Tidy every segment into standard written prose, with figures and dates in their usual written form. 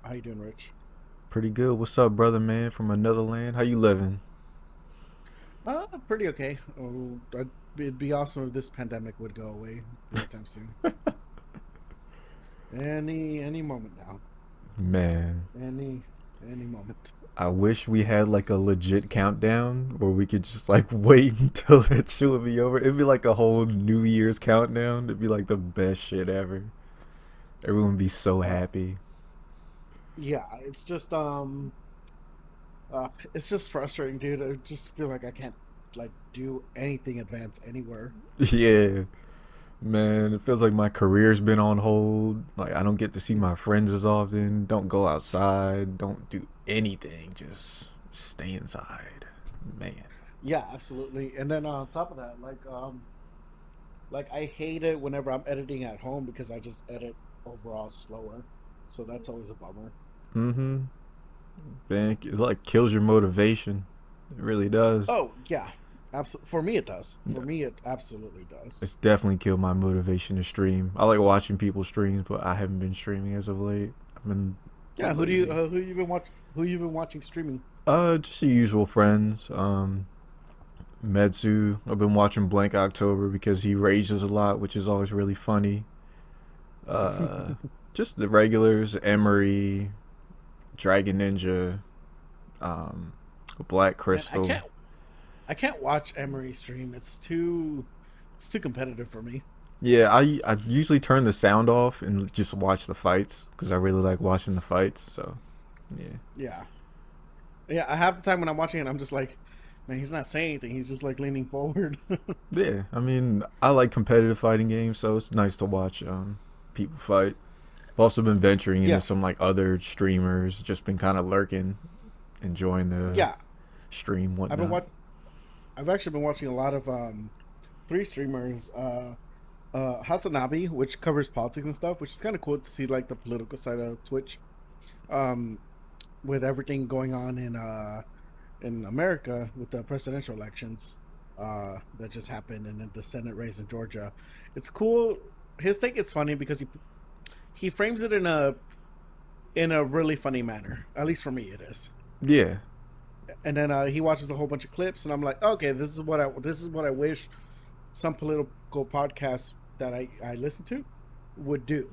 How you doing, Rich? Pretty good. What's up, brother, man, from another land? How you living? Pretty okay. It'd be awesome if this pandemic would go away anytime soon. Any moment now. Man, Any any moment. I wish we had like a legit countdown where we could just like wait until that shit would be over. It'd be like a whole New Year's countdown. It'd be like the best shit ever. Everyone would be so Uh, happy. yeah, it's just frustrating, dude. I just feel like I can't like do anything advanced anywhere. Yeah, man, it feels like my career's been on hold. Like I don't get to see my friends as often. Don't go outside. Don't do anything. Just stay inside. Man. Yeah, absolutely. And then on top of that, like I hate it whenever I'm editing at home because I just edit overall slower. So that's always a bummer. Mm-hmm. Man, it like kills your motivation. It really does. Oh yeah, absolutely. For me, it does. For me, it absolutely does. It's definitely killed my motivation to stream. I like watching people stream, but I haven't been streaming as of late. I've been Yeah. lazy. Who you been watch Who you been watching streaming? Just the usual friends. Medsu. I've been watching Blank October because he rages a lot, which is always really funny. Uh, just the regulars: Emery, Dragon Ninja, um, Black Man, Crystal. I can't watch Emery stream. It's too competitive for me. Yeah, I usually turn the sound off and just watch the fights because I really like watching the fights. So yeah, Yeah. Yeah. I have the time when I'm watching it. I'm just like, man, he's not saying anything. He's just like leaning forward. yeah. I mean, I like competitive fighting games, so it's nice to watch people fight. I've also been venturing into Yeah. some like other streamers, just been kind of lurking, enjoying the Yeah. stream I've been whatnot. what I've actually been watching a lot of three streamers. Hasanabi, which covers politics and stuff, which is kind of cool to see like the political side of Twitch. Um, with everything going on in America with the presidential elections that just happened and then the Senate race in Georgia. It's cool. His take is funny because he frames it in a really funny manner. At least for me, it is. Yeah, And then he watches a whole bunch of clips, and I'm like, okay, this is what I wish some political podcasts that I listen to would do,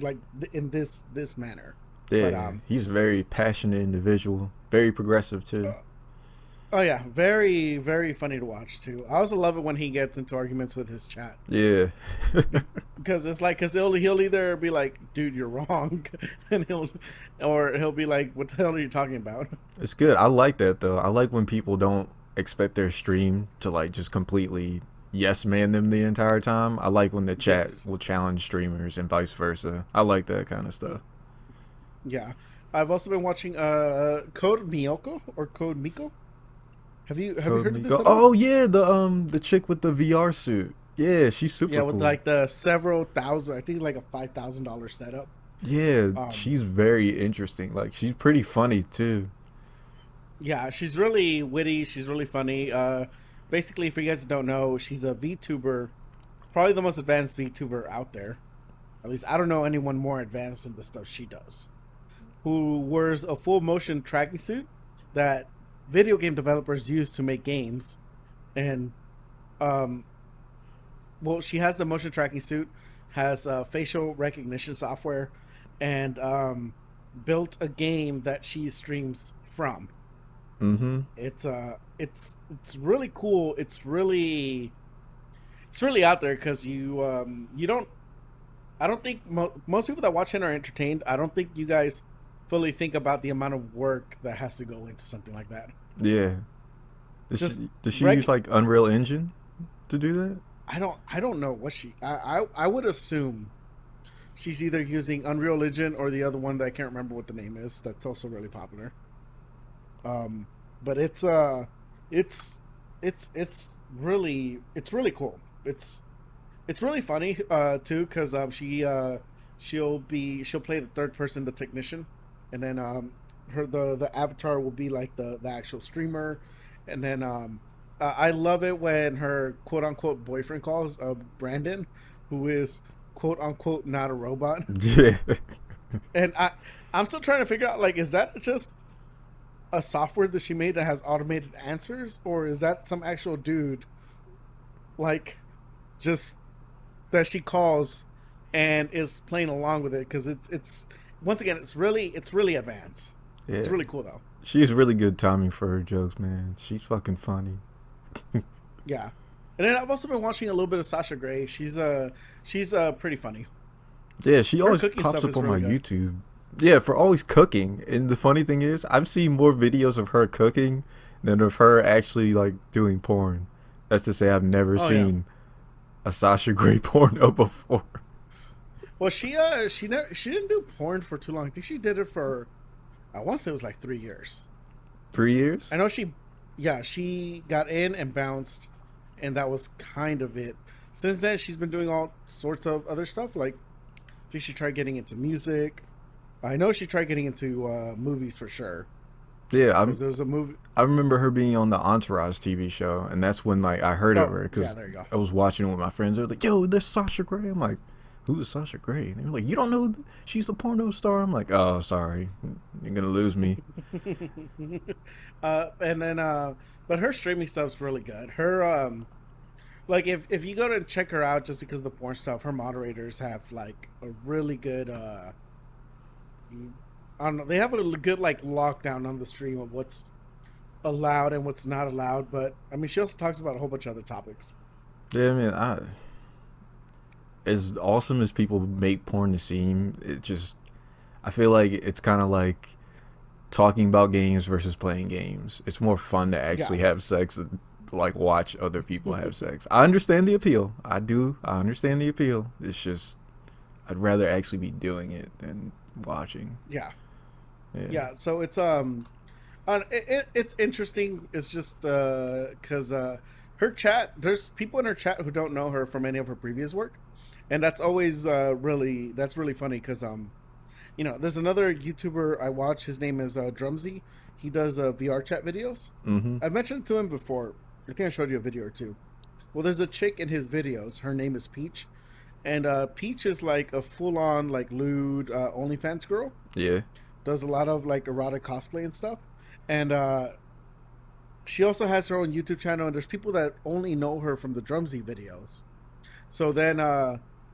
like in this manner. But yeah. He's a very passionate individual, very progressive too. oh yeah, very funny to watch too. I also love it when he gets into arguments with his chat Yeah. because it's like because he'll either be like, dude, you're wrong, and he'll be like, what the hell are you talking about? It's good. I like that though. I like when people don't expect their stream to like just completely yes man them the entire time. I like when the chat Yes, will challenge streamers and vice versa. I like that kind of stuff. yeah. I've also been watching Code Miyoko or Code Miko. Have you Code heard of this Miko. at all? Oh yeah, the chick with the VR suit. Yeah, she's Yeah, super with cool. like the several thousand, I think like a $5,000 setup. Yeah, Um, she's very interesting. Like she's pretty funny too. yeah, she's really witty. She's really funny. Basically, if you guys don't know, she's a VTuber, probably the most advanced VTuber out there. At least I don't know anyone more advanced in the stuff she does. Who wears a full motion tracking suit that video game developers use to make games, and um, well, she has the motion tracking suit, has facial recognition software, and built a game that she streams from. Mm-hmm. It's really cool. It's really out there because you don't. I don't think most people that watch it are entertained. I don't think you guys fully think about the amount of work that has to go into something like that. Yeah. Just Does she use reg. like Unreal Engine to do that? I don't know what I would assume she's either using Unreal Engine or the other one that I can't remember what the name is. That's also really popular. Um, but it's it's really cool. It's really funny too because she'll play the third person, the technician, and then the avatar will be like the actual streamer, and then I love it when her quote unquote boyfriend calls Brandon, who is quote unquote not a robot, Yeah. and I'm still trying to figure out like, is that just a software that she made that has automated answers, or is that some actual dude like just that she calls and is playing along with it? Because it's once again, it's really advanced. It's Yeah, really cool though. she has really good timing for her jokes, man. She's fucking funny. Yeah. And then I've also been watching a little bit of Sasha Grey. She's pretty funny. Yeah, she Her always cooking pops stuff up is on my really good. YouTube. Yeah, for always cooking. And the funny thing is, I've seen more videos of her cooking than of her actually like doing porn. That's to say, I've never Oh yeah. seen a Sasha Grey porno before. Well, she didn't do porn for too long. I think she did it for, I want to say it was like 3 years. 3 years? I know she got in and bounced, and that was kind of it. Since then, she's been doing all sorts of other stuff. Like, I think she tried getting into music. I know she tried getting into movies for sure. Yeah, Because there was a movie. I remember her being on the Entourage TV show, and that's when like I heard of Oh, her yeah, because there you go. I was watching it with my friends. They were like, "Yo, there's Sasha Grey." I'm like, "Who is Sasha Grey?" And they were like, "You don't know? She's the porno star." I'm like, "Oh, sorry, you're gonna lose me." And then, but her streaming stuff's really good. Her, like, if you go to check her out just because of the porn stuff, her moderators have like a really good, I don't know, they have a good like lockdown on the stream of what's allowed and what's not allowed. But I mean, she also talks about a whole bunch of other topics. Yeah, man. As awesome as people make porn to seem, it just I feel like it's kind of like talking about games versus playing games. It's more fun to Yeah. actually have sex than like watch other people have sex. I understand the appeal. I do. I understand the appeal. It's just I'd rather actually be doing it than watching. Yeah. Yeah. Yeah. So it's interesting. It's just because her chat. There's people in her chat who don't know her from any of her previous work, and that's always really funny because there's another YouTuber I watch. His name is Drumsy. He does VR chat videos. Mm-hmm. I've mentioned it to him before. I think I showed you a video or two. Well, there's a chick in his videos. Her name is Peach, and Peach is like a full-on like lewd OnlyFans girl. Yeah. Does a lot of like erotic cosplay and stuff, and she also has her own YouTube channel. And there's people that only know her from the Drumsy videos. So then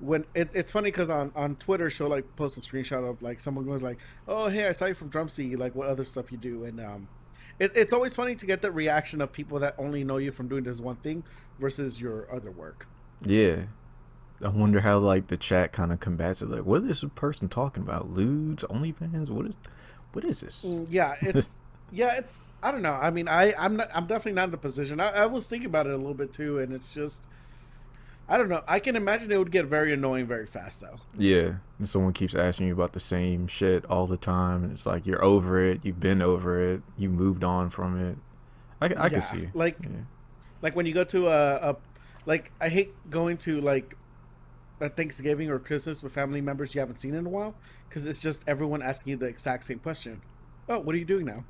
when it's funny because on Twitter she'll like post a screenshot of like someone goes like, "Oh hey, I saw you from Drumsy. Like what other stuff you do?" And it's always funny to get the reaction of people that only know you from doing this one thing versus your other work. Yeah. I wonder how like the chat kind of combats it. Like, what is this person talking about? Lewds, OnlyFans? What is this? It's I don't know. I mean, I'm definitely not in the position. I was thinking about it a little bit too, and it's just I don't know. I can imagine it would get very annoying very fast though. Yeah, and someone keeps asking you about the same shit all the time, and it's like you're over it. You've been over it. You moved on from it. I can Yeah, see. Yeah. like when you go to a like I hate going to like a Thanksgiving or Christmas with family members you haven't seen in a while because it's just everyone asking you the exact same question. Oh, what are you doing now?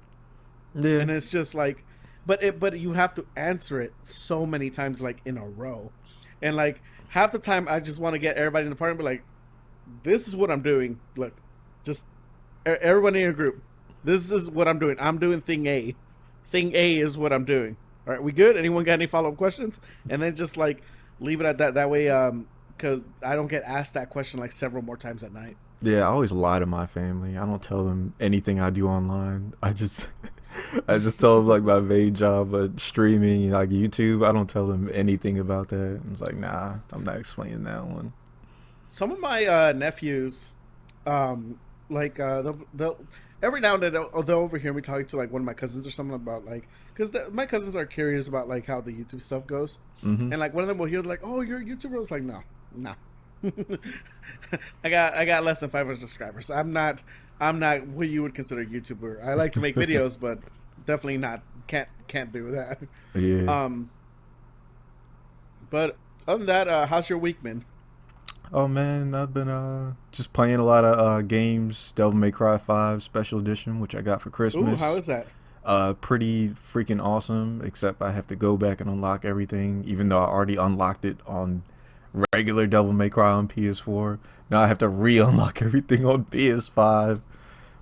Yeah. And it's just like, but you have to answer it so many times like in a row, and like half the time I just want to get everybody in the party and be like, this is what I'm doing. Look, just everyone in your group. This is what I'm doing. I'm doing thing A. Thing A is what I'm doing. All right, we good? Anyone got any follow up questions? And then just like leave it at that. That way, because I don't get asked that question like several more times at night. Yeah, I always lie to my family. I don't tell them anything I do online. I just I just tell them like my main job, but streaming like YouTube. I don't tell them anything about that. It's like, nah, I'm not explaining that one. Some of my nephews, like they'll every now and then they'll overhear me talking to like one of my cousins or something about like because my cousins are curious about like how the YouTube stuff goes, Mm-hmm. and like one of them will hear like, "Oh, you're a YouTuber." I was like, "No, no, I got less than 500 subscribers. I'm not what you would consider a YouTuber. I like to make videos, but definitely not can't do that." Yeah. Um, but other than that, how's your week been? Oh man, I've been just playing a lot of games. Devil May Cry 5 Special Edition, which I got for Ooh, how Christmas. is that? Pretty freaking awesome. Except I have to go back and unlock everything, even though I already unlocked it on regular Devil May Cry on PS4. Now I have to re-unlock everything on PS5.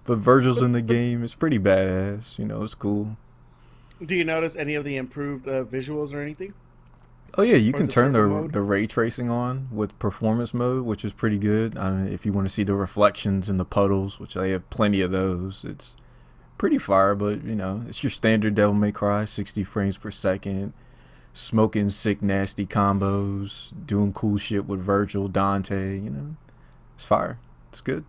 But Virgil's in the game. It's pretty badass. You know, it's cool. Do you notice any of the improved visuals or anything, Oh yeah, you or can the turn turbo the mode? the ray tracing on with performance mode, which is pretty good. I mean, if you want to see the reflections in the puddles, which I have plenty of those, it's pretty fire. But you know, it's your standard Devil May Cry, 60 frames per second, smoking sick nasty combos, doing cool shit with Virgil, Dante. You know, it's fire. It's good.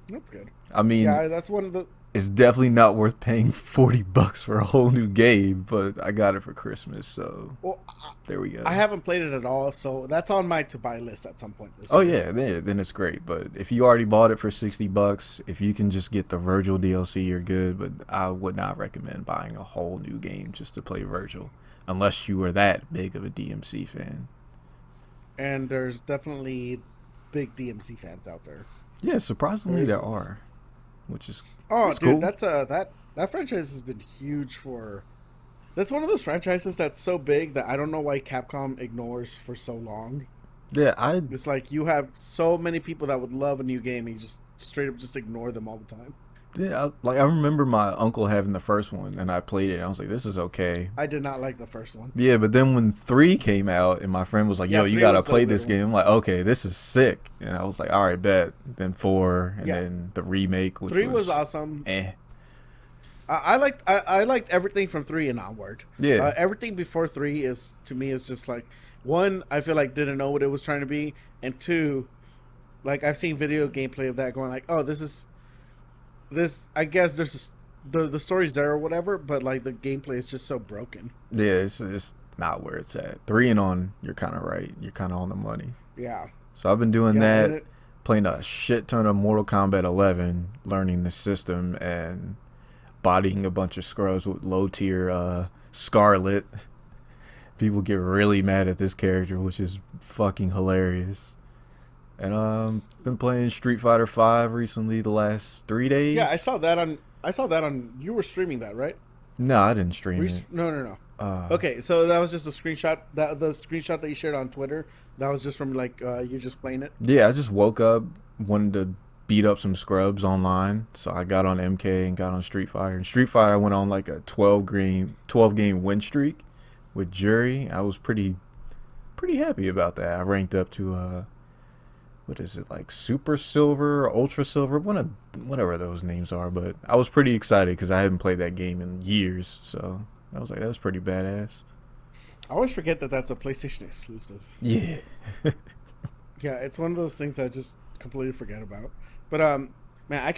That's good. I mean, Yeah, that's one of the. it's definitely not worth paying $40 for a whole new game, but I got it for Christmas, so Well, there we go. I haven't played it at all, so that's on my to buy list at some point this Oh year. yeah, then it's great. But if you already bought it for $60, if you can just get the Virgil DLC, you're good. But I would not recommend buying a whole new game just to play Virgil, unless you are that big of a DMC fan. And there's definitely big DMC fans out there. Yeah, surprisingly There's there are, which is Oh, it's dude, cool. that's that franchise has been huge for. That's one of those franchises that's so big that I don't know why Capcom ignores for so long. Yeah, I It's like you have so many people that would love a new game, and you just straight up just ignore them all the time. I remember my uncle having the first one, and I played it. And I was like, this is okay. I did not like the first one. Yeah, but then when 3 came out and my friend was like, Yeah, yo, you three gotta was the play good this one. game, I'm like, okay, this is sick. And I was like, all right, bet. Then 4, and Yeah, then the remake, which three was was awesome. eh. I liked everything from 3 and onward. Yeah. Everything before 3 is to me is just like one. I feel like didn't know what it was trying to be, and two, like I've seen video gameplay of that going like, oh, this is this. I guess there's just, the story's there or whatever, but like the gameplay is just so broken. Yeah, it's not where it's at. 3 and on, you're kind of right. You're kind of on the money. Yeah, So I've been doing yeah, and that, playing a shit ton of Mortal Kombat 11, learning the system, and bodying a bunch of scrubs with low tier Scarlet. People get really mad at this character, which is fucking hilarious. And been playing Street Fighter 5 recently the last 3 yeah. days. I saw that on. You were streaming that, right? No, I didn't stream it. No, no, no. Uh, Okay, so that was just a screenshot. That the screenshot that you shared on Twitter. That was just from like you just playing it. yeah, I just woke up, wanted to beat up some scrubs online, so I got on MK and got on Street Fighter. And Street Fighter, I went on like a 12 game win streak with Jury. I was pretty happy about that. I ranked up to what is it, like Super Silver or Ultra Silver, whatever those names are. But I was pretty excited because I haven't played that game in years, so I was like, that was pretty badass. I always forget that that's a PlayStation exclusive. Yeah. Yeah, it's one of those things I just completely forget about. But man, I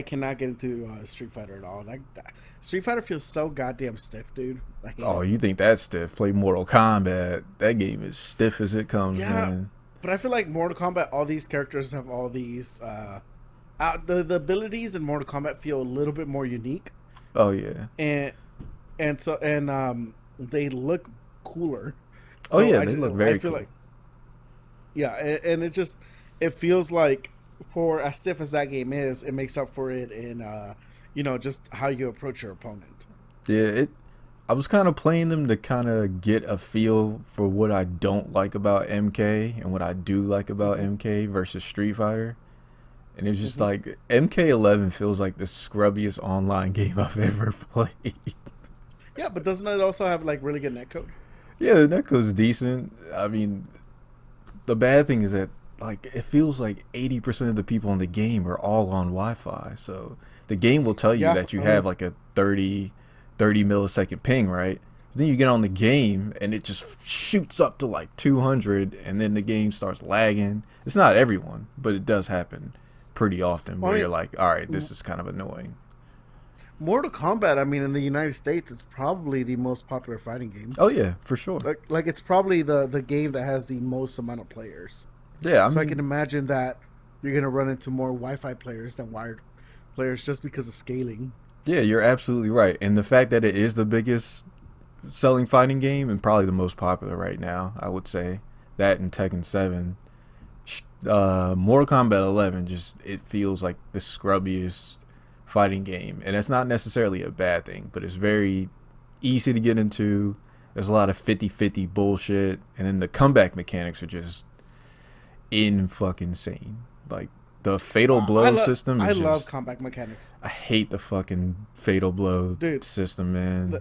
cannot get into Street Fighter at all. Street Fighter feels so goddamn stiff, dude. I hate Oh, it. you think that's stiff? Play Mortal Kombat. That game is stiff as it comes, Yeah, man. but I feel like Mortal Kombat, all these characters have all these the abilities in Mortal Kombat feel a little bit more unique, Oh yeah. and they look cooler. Oh So yeah, I they just, look I very feel cool. like yeah, and it feels like for as stiff as that game is, it makes up for it in just how you approach your opponent. Yeah, it. I was kind of playing them to kind of get a feel for what I don't like about MK and what I do like about Hmm. MK versus Street Fighter. And it was just Hmm. like MK11 feels like the scrubbiest online game I've ever played. Yeah, but doesn't it also have like really good netcode? Yeah, the netcode's decent. I mean, the bad thing is that like it feels like 80% of the people in the game are all on Wi-Fi. So the game will tell you Yeah, that you have like a 30 millisecond ping, right? Then you get on the game and it just shoots up to like 200 and then the game starts lagging. It's not everyone, but it does happen pretty often Well, where I you're mean, like, all right, this is kind of annoying. Mortal Kombat, I mean, in the United States, it's probably the most popular fighting game. Oh yeah, for sure. Like it's probably the game that has the most amount of players. Yeah, I So I mean, can imagine that you're gonna run into more Wi-Fi players than wired players just because of scaling. yeah, you're absolutely right. And the fact that it is the biggest selling fighting game and probably the most popular right now, I would say that and Tekken 7. Mortal Kombat 11 just it feels like the scrubbiest fighting game, and that's not necessarily a bad thing, but it's very easy to get into. There's a lot of 50-50 bullshit, and then the comeback mechanics are just in fucking insane. Like The fatal blow system I is love just. combat mechanics, I hate the fucking fatal blow dude. system, man.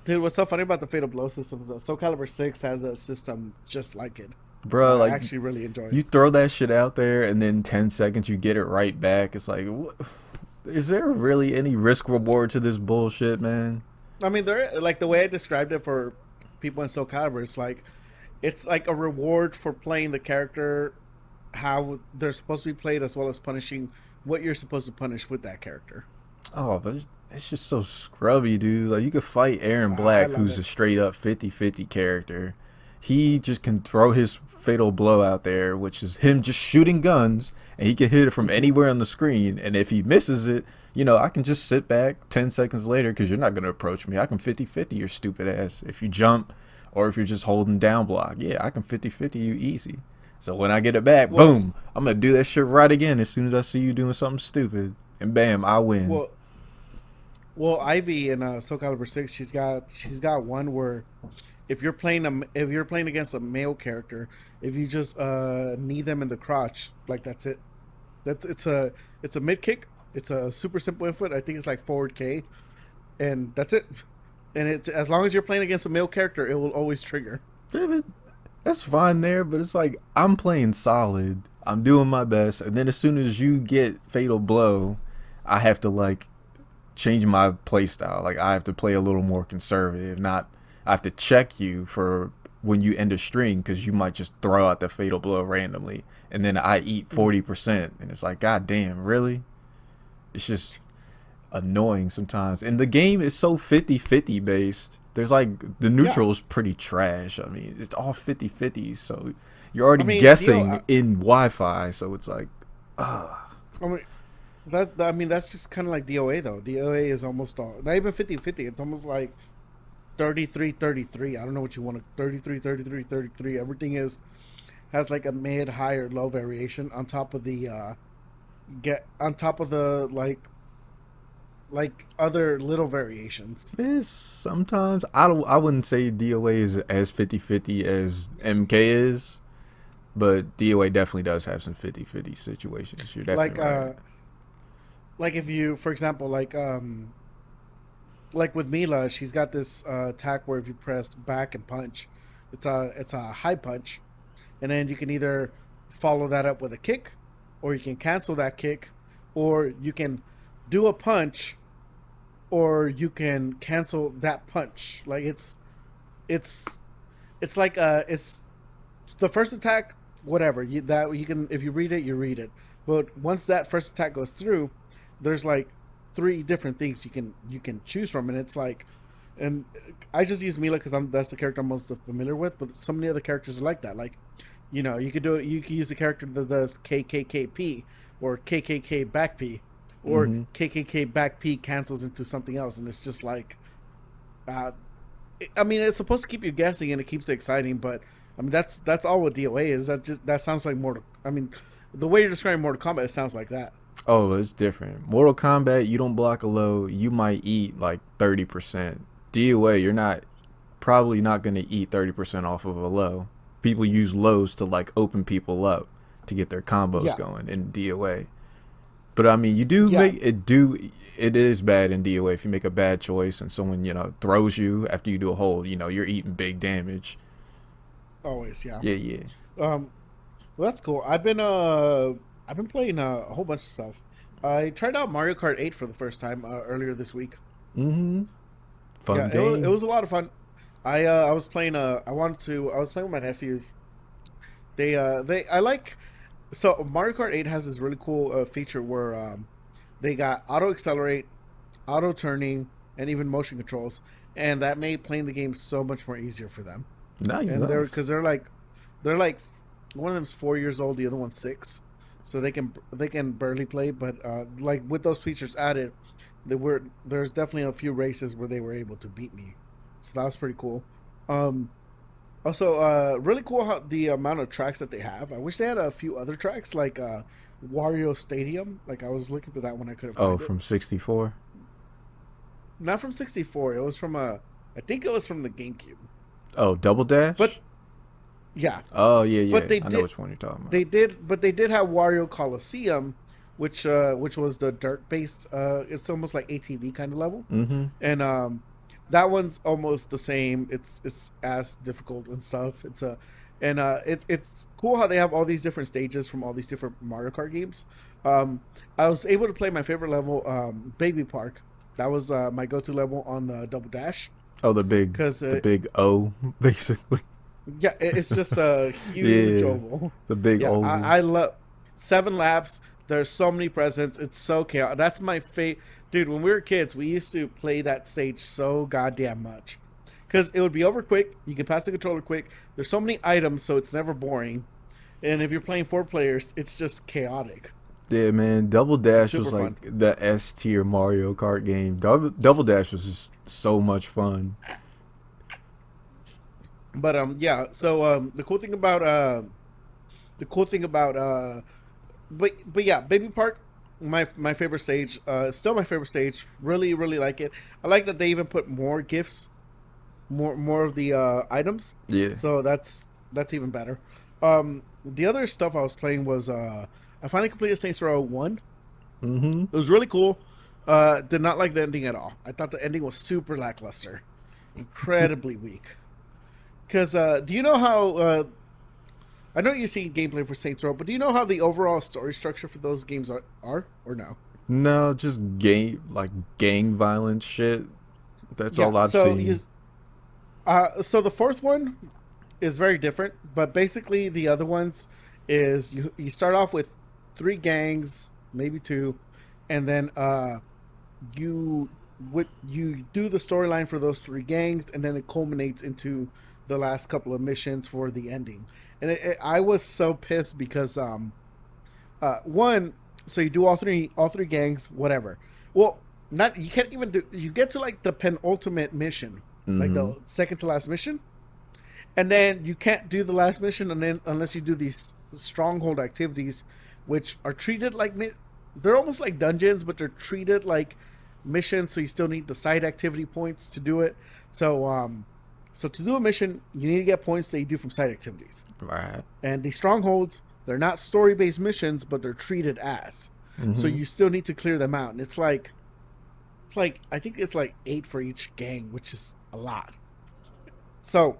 Dude, what's so funny about the fatal blow system is that Soul Calibur 6 has a system just like it. Bro, I like, actually really enjoy it. you throw that shit out there and then 10 seconds you get it right back. It's like, what? Is there really any risk reward to this bullshit, man? I mean, there like the way I described it for people in Soul Calibur, it's like a reward for playing the character how they're supposed to be played, as well as punishing what you're supposed to punish with that character. Oh, but it's just so scrubby, dude. Like, you could fight Aaron I Black, love who's it. a straight up 50-50 character. He just can throw his fatal blow out there, which is him just shooting guns, and he can hit it from anywhere on the screen. And if he misses it, I can just sit back 10 seconds later, because you're not going to approach me. I can 50-50 your stupid ass. If you jump or if you're just holding down block, yeah, I can 50-50 you easy. So when I get it back, Well, boom, I'm going to do that shit right again as soon as I see you doing something stupid. And bam, I win. well, Ivy in Soul Calibur 6, she's got one where if you're playing against a male character, if you just knee them in the crotch, like that's it. It's a mid kick. It's a super simple input. I think it's like forward K, and that's it. And it's as long as you're playing against a male character, it will always trigger. Yeah, but that's fine there, but it's like I'm playing solid. I'm doing my best, and then as soon as you get fatal blow, I have to like change my play style. Like, I have to play a little more conservative. Not I have to check you for when you end a string, because you might just throw out the fatal blow randomly, and then I eat 40%, and it's like, God damn, really? It's just annoying sometimes. And the game is so 50-50 based. There's like the Yeah, neutral is pretty trash. I mean, it's all 50-50, so you're already I mean, guessing in Wi-Fi, so it's like, ah. I mean that's just kind of like DOA though. DOA is almost all not even 50-50. It's almost like 33-33. I don't know what you want to 33-33-33. Everything has like a mid, high, or low variation on top of the get on top of the like other little variations. It's sometimes I wouldn't say DOA is as 50-50 as MK is, but DOA definitely does have some 50-50 situations. You're Like definitely right. like if you, for example, like with Mila, she's got this attack where if you press back and punch, it's a high punch, and then you can either follow that up with a kick, or you can cancel that kick, or you can do a punch, or you can cancel that punch. Like it's it's like it's the first attack, whatever you can, if you read it, you read it. But once that first attack goes through, there's like three different things you can choose from, and it's like, and I just use Mila because that's the character I'm most familiar with. But so many other characters are like that. Like, you could do it. You could use a character that does KKKP or KKK back P, or Mm-hmm. KKK back P cancels into something else, and it's just like, uh, I mean, it's supposed to keep you guessing and it keeps it exciting, but I mean that's all what DOA is. That sounds like Mortal. I mean, the way you're describing Mortal Kombat, it sounds like that. Oh, it's different. Mortal Kombat, you don't block a low, you might eat like 30%. DOA, you're not probably not going to eat 30% off of a low. People use lows to like open people up to get their combos Yeah, going in DOA. But I mean, you do yeah, make it do it is bad in DOA if you make a bad choice and someone, throws you after you do a hold, you're eating big damage. always, yeah. Yeah, yeah. Um, well, that's cool. I've been playing a whole bunch of stuff. I tried out Mario Kart 8 for the first time earlier this week. Mhm. Yeah, Fun it game. was a lot of fun. I was playing I was playing with my nephews. They I like so Mario Kart 8 has this really cool feature where they got auto accelerate, auto turning, and even motion controls, and that made playing the game so much more easier for them. Nice, And nice. they're like one of them's 4 years old, the other one's 6, so they can barely play. But like with those features added, there's definitely a few races where they were able to beat me, so that was pretty cool. Um, Also, really cool how the amount of tracks that they have. I wish they had a few other tracks like Wario Stadium. Like I was looking for that one, I couldn't Oh, find it. from 64. Not from 64. It was from I think it was from the GameCube. Oh, Double But Dash? Yeah, Oh yeah, but yeah. they I know did which one you're talking about. they did have Wario Coliseum, which was the dirt based. It's almost like ATV kind of level, Mm-hmm. and that one's almost the same. It's as difficult and stuff. It's cool how they have all these different stages from all these different Mario Kart games. I was able to play my favorite level, Baby Park. That was my go-to level on the Double Dash Oh, because the big O, basically. yeah, it's just a huge Yeah, oval. the big Yeah, oval. I love 7 laps. There's so many presents. It's so chaotic. That's my favorite. Dude, when we were kids, we used to play that stage so goddamn much. Because it would be over quick. You can pass the controller quick. There's so many items, so it's never boring. And if you're playing 4 players, it's just chaotic. Yeah, man. Double Dash Super was fun. like the S tier Mario Kart game. Double Dash was just so much fun. But yeah. So the cool thing about but yeah, Baby Park, my favorite stage. Still my favorite stage. Really, really like it. I like that they even put more gifts, more of the items. Yeah. So that's even better. The other stuff I was playing was I finally completed Saints Row 1. Mm-hmm. It was really cool. Did not like the ending at all. I thought the ending was super lackluster, incredibly weak. Because do you know how? I know you've seen gameplay for Saints Row, but do you know how the overall story structure for those games are or no? No, just gang violence shit. That's Yeah. all I've seen. So the fourth one is very different, but basically the other ones is you start off with 3 gangs, maybe 2, and then you you do the storyline for those 3 gangs, and then it culminates into the last couple of missions for the ending. And I was so pissed because one, so you do all three gangs, whatever. Well, not you can't even do. You get to like the penultimate mission, like Mm-hmm. the second to last mission, and then you can't do the last mission, and then unless you do these stronghold activities, which are treated like they're almost like dungeons, but they're treated like missions. So you still need the side activity points to do it. So to do a mission, you need to get points that you do from side activities. Right. And the strongholds, they're not story based missions, but they're treated as. So Mm-hmm. you still need to clear them out, and it's like I think it's like 8 for each gang, which is a lot. So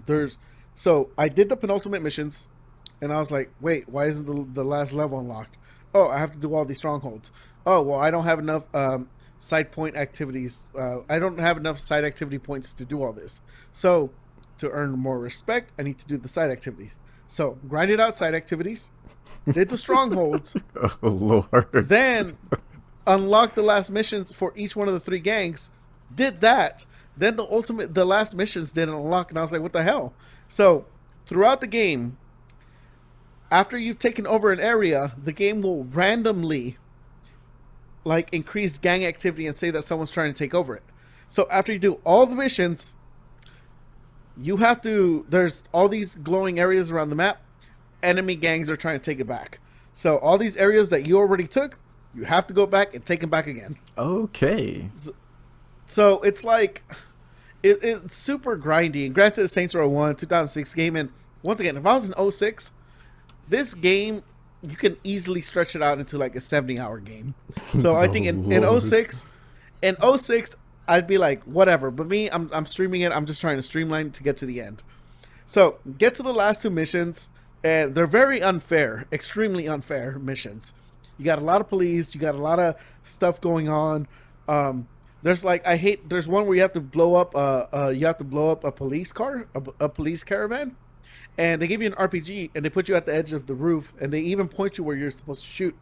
there's so I did the penultimate missions, and I was like, wait, why isn't the last level unlocked? Oh, I have to do all these strongholds. Oh, well, I don't have enough side point activities. I don't have enough side activity points to do all this. So to earn more respect, I need to do the side activities. So grinded out side activities, did the strongholds, Oh Lord. then unlocked the last missions for each one of the 3 gangs, did that. Then the last missions didn't unlock, and I was like, what the hell? So throughout the game, after you've taken over an area, the game will randomly like increase gang activity and say that someone's trying to take over it. So after you do all the missions, you have to. There's all these glowing areas around the map. Enemy gangs are trying to take it back. So all these areas that you already took, you have to go back and take them back again. Okay. So it's like it's super grindy. And granted, Saints Row 1, 2006 game, and once again, if I was in '06, this game you can easily stretch it out into like a 70-hour game. So I Oh think in Lord. '06, in '06, I'd be like whatever. But me, I'm streaming it. I'm just trying to streamline to get to the end. So get to the last 2 missions, and they're very unfair, extremely unfair missions. You got a lot of police. You got a lot of stuff going on. There's like I hate. There's one where you have to blow up. You have to blow up a police car, a police caravan, and they give you an RPG, and they put you at the edge of the roof, and they even point you where you're supposed to shoot.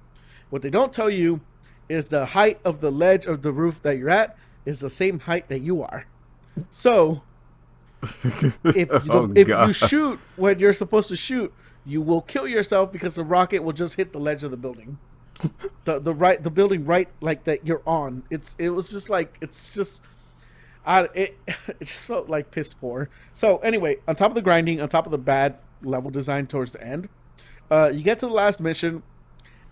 What they don't tell you is the height of the ledge of the roof that you're at is the same height that you are. So Oh if you God. shoot when you're supposed to shoot, you will kill yourself because the rocket will just hit the ledge of the building. The building right like that you're on. It was just like it's just it just felt like piss poor. So anyway, on top of the grinding, on top of the bad level design towards the end, you get to the last mission,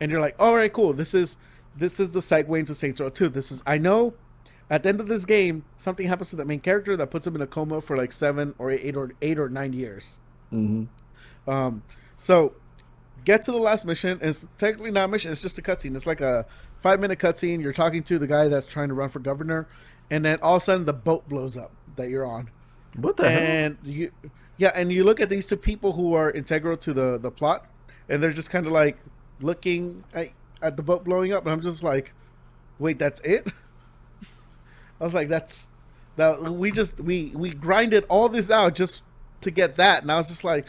and you're like, all right, cool. This is the segue into Saints Row 2. At the end of this game, something happens to the main character that puts him in a coma for like 7 or 8 or 9 years. Mm-hmm. Um, so get to the last mission. It's technically not a mission. It's just a cutscene. It's like a 5-minute cutscene. You're talking to the guy that's trying to run for governor, and then all of a sudden the boat blows up that you're on. What the hell? And you look at these two people who are integral to the plot, and they're just kind of like looking at the boat blowing up, and I'm just like, wait, that's it? I was like, we grinded all this out just to get that, and I was just like,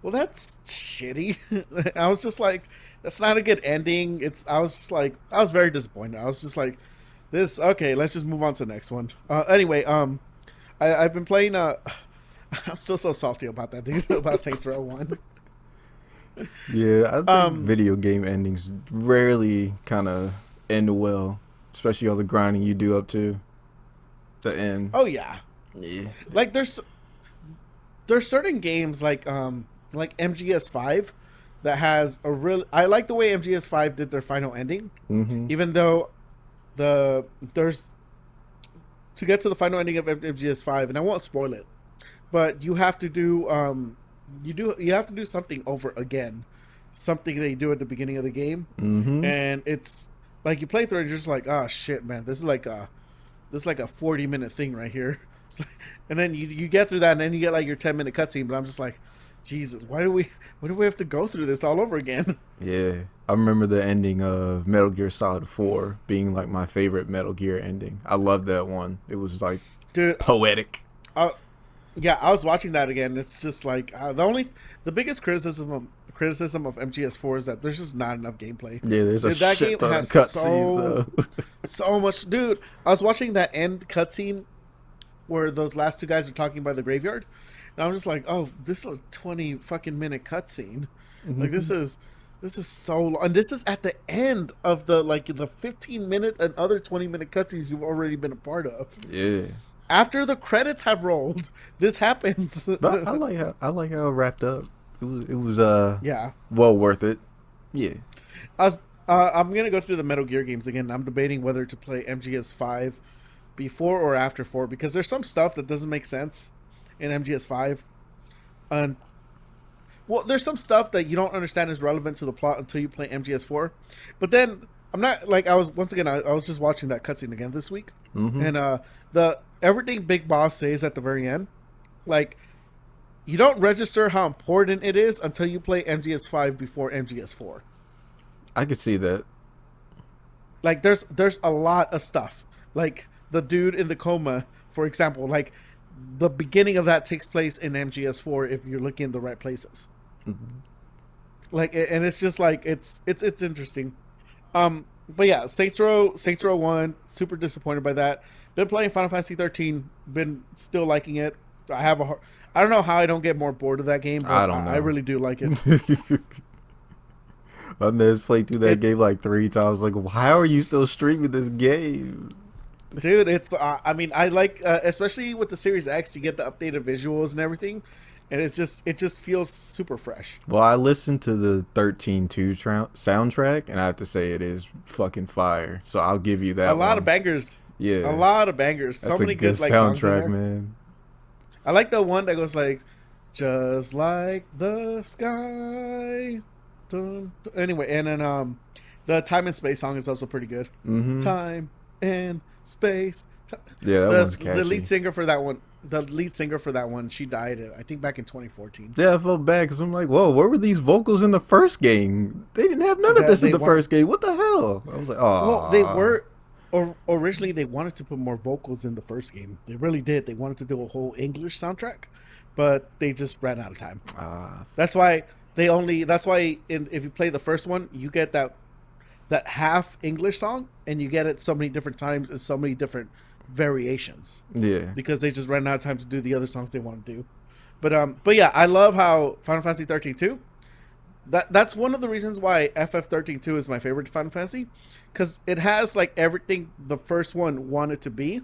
well, that's shitty. I was just like, that's not a good ending. I was very disappointed. I was just like, this, okay, let's just move on to the next one. Anyway, I've been playing, I'm still so salty about that, dude, about Saints Row 1. Yeah, I think video game endings rarely kind of end well, especially all the grinding you do up to the end. Oh, yeah. Yeah. Like, there's certain games like MGS5 that has a real. I like the way MGS5 did their final ending, even though there's to get to the final ending of MGS5, and I won't spoil it, but you have to do you have to do something over again, something that you do at the beginning of the game, and it's like you play through it, and you're just like, oh shit, man, this is like a 40-minute thing right here. And then you get through that, and then you get like your 10-minute cutscene. But I'm just like, Jesus, why do we have to go through this all over again? Yeah, I remember the ending of Metal Gear Solid 4 being like my favorite Metal Gear ending. I loved that one. It was like, dude, poetic. Yeah, I was watching that again. It's just like the biggest criticism of MGS4 is that there's just not enough gameplay. Yeah, there's a that shit game ton has of cutscenes. so much, dude. I was watching that end cutscene where those last two guys are talking by the graveyard, and I'm just like, oh, this is a 20 fucking minute cutscene. Like this is so long, and this is at the end of the 15-minute and other 20-minute cutscenes you've already been a part of. Yeah. After the credits have rolled, this happens. But I like how it wrapped up. It was yeah, well worth it. Yeah. I'm gonna go through the Metal Gear games again. I'm debating whether to play MGS5 before or after 4, because there's some stuff that doesn't make sense in MGS5, and well, there's some stuff that you don't understand is relevant to the plot until you play MGS4. But then I'm not like I was just watching that cutscene again this week, and the everything Big Boss says at the very end, like, you don't register how important it is until you play MGS5 before MGS4. I could see that. Like, there's a lot of stuff. Like, the dude in the coma, for example, like, the beginning of that takes place in MGS4 if you're looking in the right places. Like, and it's just like, it's interesting. But yeah, Saints Row 1, super disappointed by that. Been playing Final Fantasy 13, been still liking it. I don't know how I don't get more bored of that game, but I don't know. I really do like it. I've played through that game like 3 times. Like, how are you still streaming this game? Dude, it's I mean, I like especially with the Series X, you get the updated visuals and everything, and it just feels super fresh. Well, I listened to the 13.2 soundtrack, and I have to say it is fucking fire. So I'll give you that. A lot of bangers. Yeah, a lot of bangers. That's so many a good like songs in soundtrack, there. man. I like the one that goes like, just like the sky. Dun, dun. Anyway, and then the Time and Space song is also pretty good. Time and Space. Yeah, that one's catchy. The lead singer for that one, she died, I think, back in 2014. Yeah, I felt bad because I'm like, whoa, where were these vocals in the first game? They didn't have none of this in the first game. What the hell? I was like, oh. Well, they were. Originally, they wanted to put more vocals in the first game. They really did. They wanted to do a whole English soundtrack, but they just ran out of time. That's why if you play the first one, you get that half English song, and you get it so many different times and so many different variations. Yeah, because they just ran out of time to do the other songs they want to do. But yeah, I love how Final Fantasy 13-2. That's one of the reasons why FF13-2 is my favorite Final Fantasy, because it has like everything the first one wanted to be,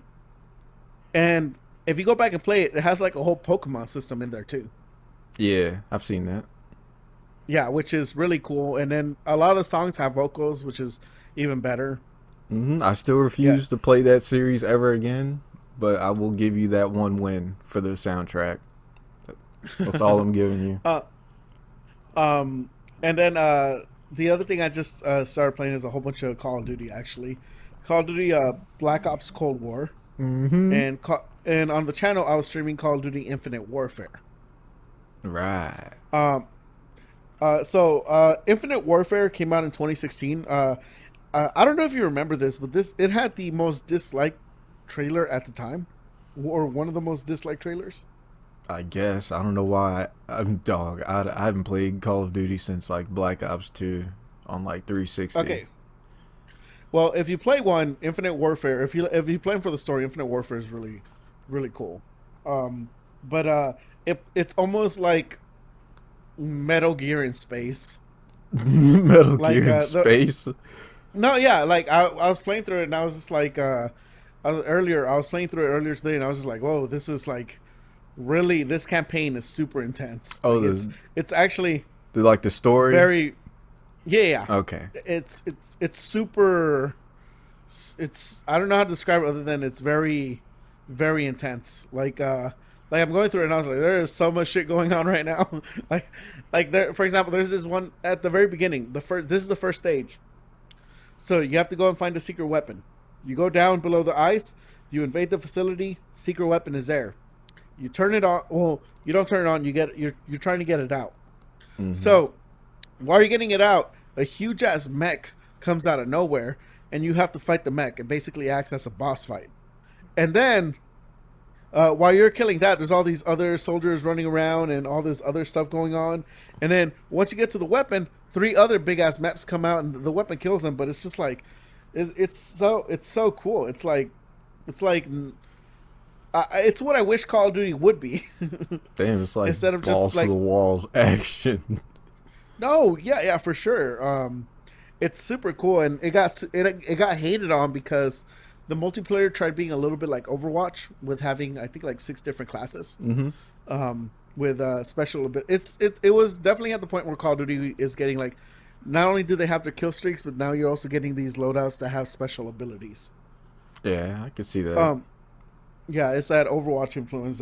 and if you go back and play it, it has like a whole Pokemon system in there too. Yeah, I've seen that. Yeah, which is really cool. And then a lot of the songs have vocals, which is even better. I still Yeah. refuse to play that series ever again, but I will give you that one win for the soundtrack. That's all I'm giving you. uh, um, and then the other thing I just started playing is a whole bunch of Call of Duty. Actually, Call of Duty Black Ops Cold War, Mm-hmm. and on the channel I was streaming Call of Duty Infinite Warfare. Right. Um, Infinite Warfare came out in 2016. I don't know if you remember this, but it had the most disliked trailer at the time, or one of the most disliked trailers. I guess I don't know why I'm dog. I haven't played Call of Duty since like Black Ops 2 on like 360. Okay, well, if you play one, Infinite Warfare, if you play them for the story, Infinite Warfare is really, really cool. But it's almost like Metal Gear in space. Metal Like Gear in space. no, yeah, like I was playing through it and I was just like I was playing through it earlier today and I was just like, whoa, this is like really this campaign is super intense. Oh, Like it's actually like the story. very yeah, yeah. Okay. It's super. It's I don't know how to describe it other than it's very, very intense. Like I'm going through it and I was like, there is so much shit going on right now. like there, for example, there's this one at the very beginning. This is the first stage. So you have to go and find a secret weapon. You go down below the ice. You invade the facility. Secret weapon is there. You turn it on. Well, you don't turn it on. You're trying to get it out. Mm-hmm. So while you're getting it out, a huge ass mech comes out of nowhere, and you have to fight the mech. It basically acts as a boss fight. And then, while you're killing that, there's all these other soldiers running around and all this other stuff going on. And then once you get to the weapon, three other big ass mechs come out, and the weapon kills them. But it's just like, it's so cool. It's like it's what I wish Call of Duty would be. Damn, it's like Instead of just balls like to the walls action. no, yeah, for sure. It's super cool, and it got hated on because the multiplayer tried being a little bit like Overwatch with having I think like 6 different classes. Mm-hmm. With special it was definitely at the point where Call of Duty is getting like not only do they have their kill streaks, but now you're also getting these loadouts that have special abilities. Yeah, I could see that. Yeah, it's that Overwatch influence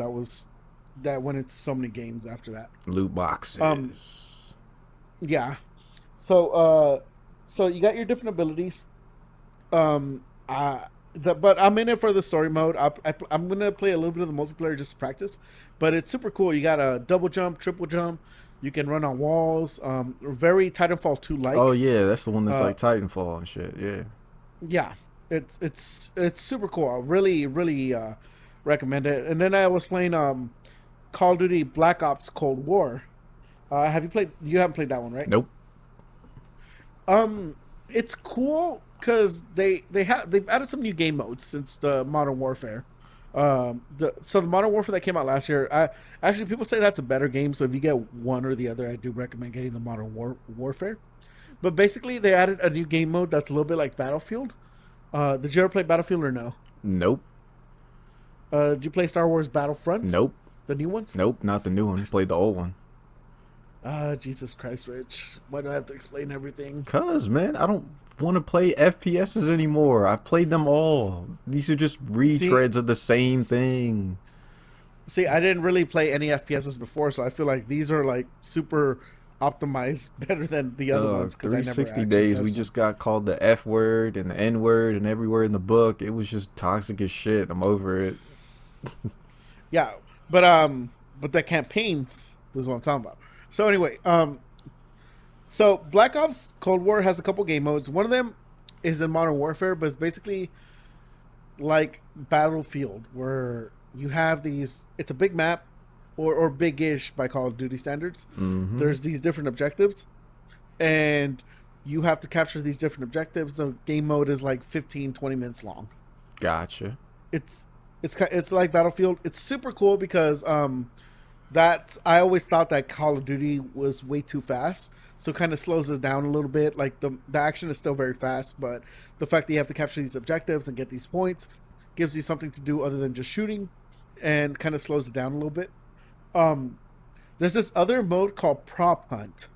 that went into so many games after that. Loot boxes. Yeah. So you got your different abilities. But I'm in it for the story mode. I'm gonna play a little bit of the multiplayer just to practice, but it's super cool. You got a double jump, triple jump. You can run on walls. Very Titanfall 2 like. Oh yeah, that's the one that's Uh, like Titanfall and shit. Yeah. yeah, it's super cool. I really recommend it. And then I was playing Call of Duty Black Ops Cold War. Have you played? You haven't played that one, right? Nope. It's cool because they've added some new game modes since the Modern Warfare. The Modern Warfare that came out last year, actually people say that's a better game. So if you get one or the other, I do recommend getting the Warfare. But basically, they added a new game mode that's a little bit like Battlefield. Did you ever play Battlefield or no? Nope. Did you play Star Wars Battlefront? Nope. The new ones? Nope. Not the new one. Played the old one. Jesus Christ, Rich. Why do I have to explain everything? Cause man, I don't want to play FPSs anymore. I've played them all. These are just retreads of the same thing. See, I didn't really play any FPSs before, so I feel like these are like super optimized better than the other ones. 360 days, we just got called the F word and the N word and every word in the book. It was just toxic as shit. I'm over it. Yeah, but the campaigns. This is what I'm talking about. So anyway, so Black Ops Cold War has a couple game modes. One of them is in Modern Warfare, but it's basically like Battlefield, where you have these. It's a big map, or big-ish by Call of Duty standards. Mm-hmm. There's these different objectives, and you have to capture these different objectives. The game mode is like 15, 20 minutes long. Gotcha. It's like Battlefield. It's super cool because I always thought that Call of Duty was way too fast, so it kind of slows it down a little bit. Like the action is still very fast, but the fact that you have to capture these objectives and get these points gives you something to do other than just shooting, and kind of slows it down a little bit. There's this other mode called Prop Hunt,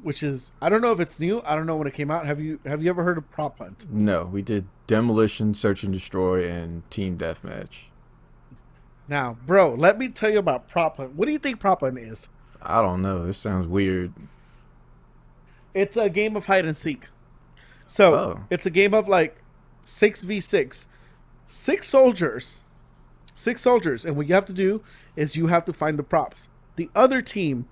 which is I don't know if it's new. I don't know when it came out. Have you ever heard of Prop Hunt? No, we did demolition, search and destroy, and team deathmatch. Now, bro, let me tell you about Prop Hunt. What do you think Prop Hunt is? I don't know. This sounds weird. It's a game of hide and seek. So Oh, it's a game of like 6v6, six soldiers, and what you have to do is you have to find the props. The other team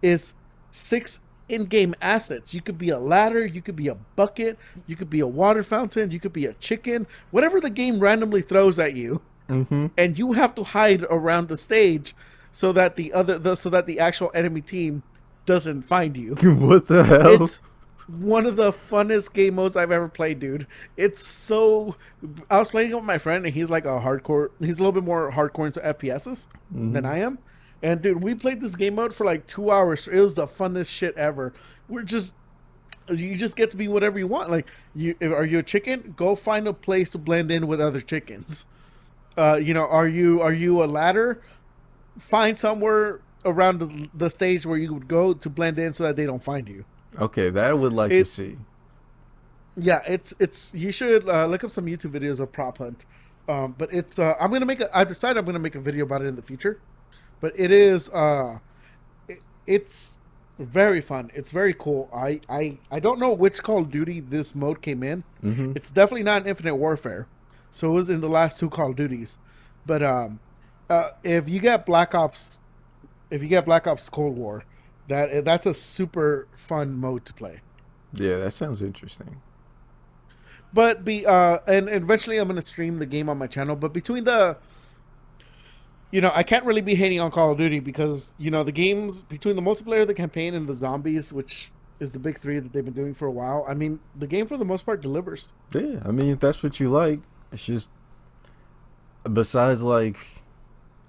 is six in-game assets. You could be a ladder, you could be a bucket, you could be a water fountain, you could be a chicken, whatever the game randomly throws at you, mm-hmm. and you have to hide around the stage so that the actual enemy team doesn't find you. What the hell? It's one of the funnest game modes I've ever played, dude. It's so. I was playing it with my friend, and he's like a hardcore. He's a little bit more hardcore into FPSs than I am. And dude, we played this game mode for like 2 hours. It was the funnest shit ever. You just get to be whatever you want. Like, are you a chicken? Go find a place to blend in with other chickens. Are you a ladder? Find somewhere around the stage where you would go to blend in so that they don't find you. Okay, that I would like to see. Yeah, it's you should look up some YouTube videos of Prop Hunt. But it's I decided I'm gonna make a video about it in the future. But it is it's very fun. It's very cool. I don't know which Call of Duty this mode came in. Mm-hmm. It's definitely not an Infinite Warfare. So it was in the last two Call of Duties. But if you get Black Ops Cold War, that's a super fun mode to play. Yeah, that sounds interesting. But and eventually I'm gonna stream the game on my channel. But I can't really be hating on Call of Duty because the games between the multiplayer, the campaign, and the zombies, which is the big three that they've been doing for a while. I mean, the game for the most part delivers. Yeah, I mean, if that's what you like, it's just besides like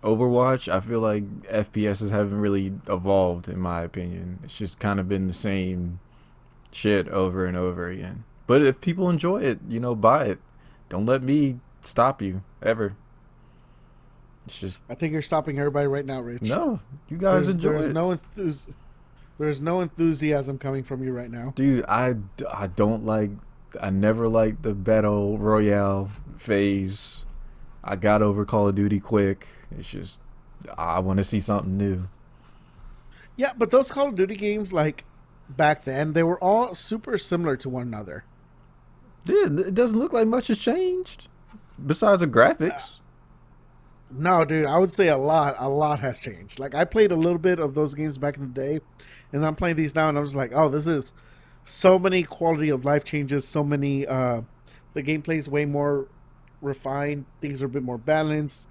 Overwatch, I feel like FPSs haven't really evolved in my opinion. It's just kind of been the same shit over and over again. But if people enjoy it, buy it. Don't let me stop you ever. It's just I think you're stopping everybody right now, Rich. no, you guys enjoy it. There's no enthusiasm coming from you right now. Dude, I never liked the battle royale phase. I got over Call of Duty quick. It's just I want to see something new. Yeah, but those Call of Duty games, like back then, they were all super similar to one another. Yeah, it doesn't look like much has changed besides the graphics. No, dude, I would say a lot has changed. Like, I played a little bit of those games back in the day, and I'm playing these now, and I was like, oh, this is so many quality of life changes, so many, the gameplay is way more refined, things are a bit more balanced,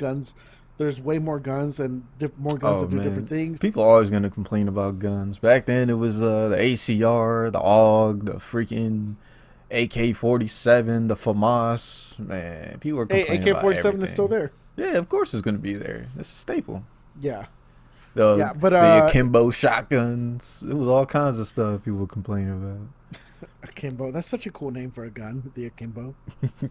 there's way more guns and more guns that do different things. People are always going to complain about guns. Back then, it was the ACR, the AUG, the freaking AK-47, the FAMAS. Man, people are complaining about AK-47 is still there. Yeah, of course it's going to be there. It's a staple. Yeah. The akimbo shotguns. It was all kinds of stuff people were complaining about. Akimbo. That's such a cool name for a gun, the akimbo. I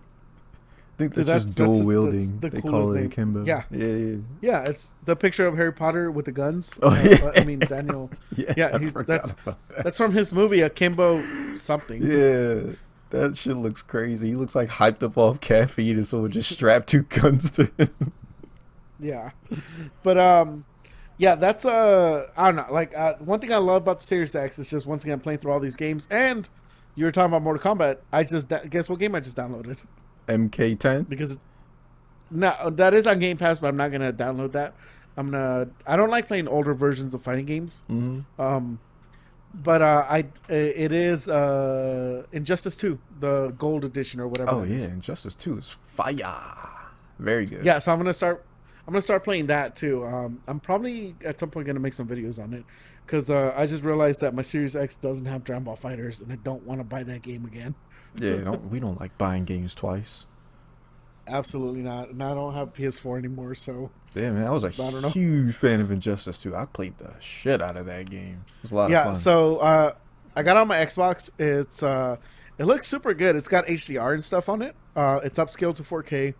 think that's just dual wielding. They call it akimbo. Yeah. Yeah, it's the picture of Harry Potter with the guns. Oh, yeah. I mean, Daniel. Yeah, that's from his movie, Akimbo something. Yeah. That shit looks crazy. He looks like hyped up off caffeine and someone just strapped two guns to him. Yeah. But, yeah, that's, I don't know. Like, one thing I love about the Series X is just, once again, playing through all these games. And you were talking about Mortal Kombat. Guess what game I just downloaded? MK10? Because, no, that is on Game Pass, but I'm not going to download that. I don't like playing older versions of fighting games. Mm-hmm. But it is Injustice 2, the gold edition or whatever. Oh yeah, Injustice 2 is fire. Very good. Yeah, so I'm gonna start playing that too. I'm probably at some point gonna make some videos on it because I just realized that my Series X doesn't have Dragon Ball Fighters, and I don't want to buy that game again. Yeah, we don't like buying games twice. Absolutely not. And I don't have PS4 anymore, so yeah, man, I was a huge fan of Injustice 2. I played the shit out of that game. It was a lot of fun. Yeah, so I got on my Xbox. It looks super good. It's got HDR and stuff on it. It's upscaled to 4K.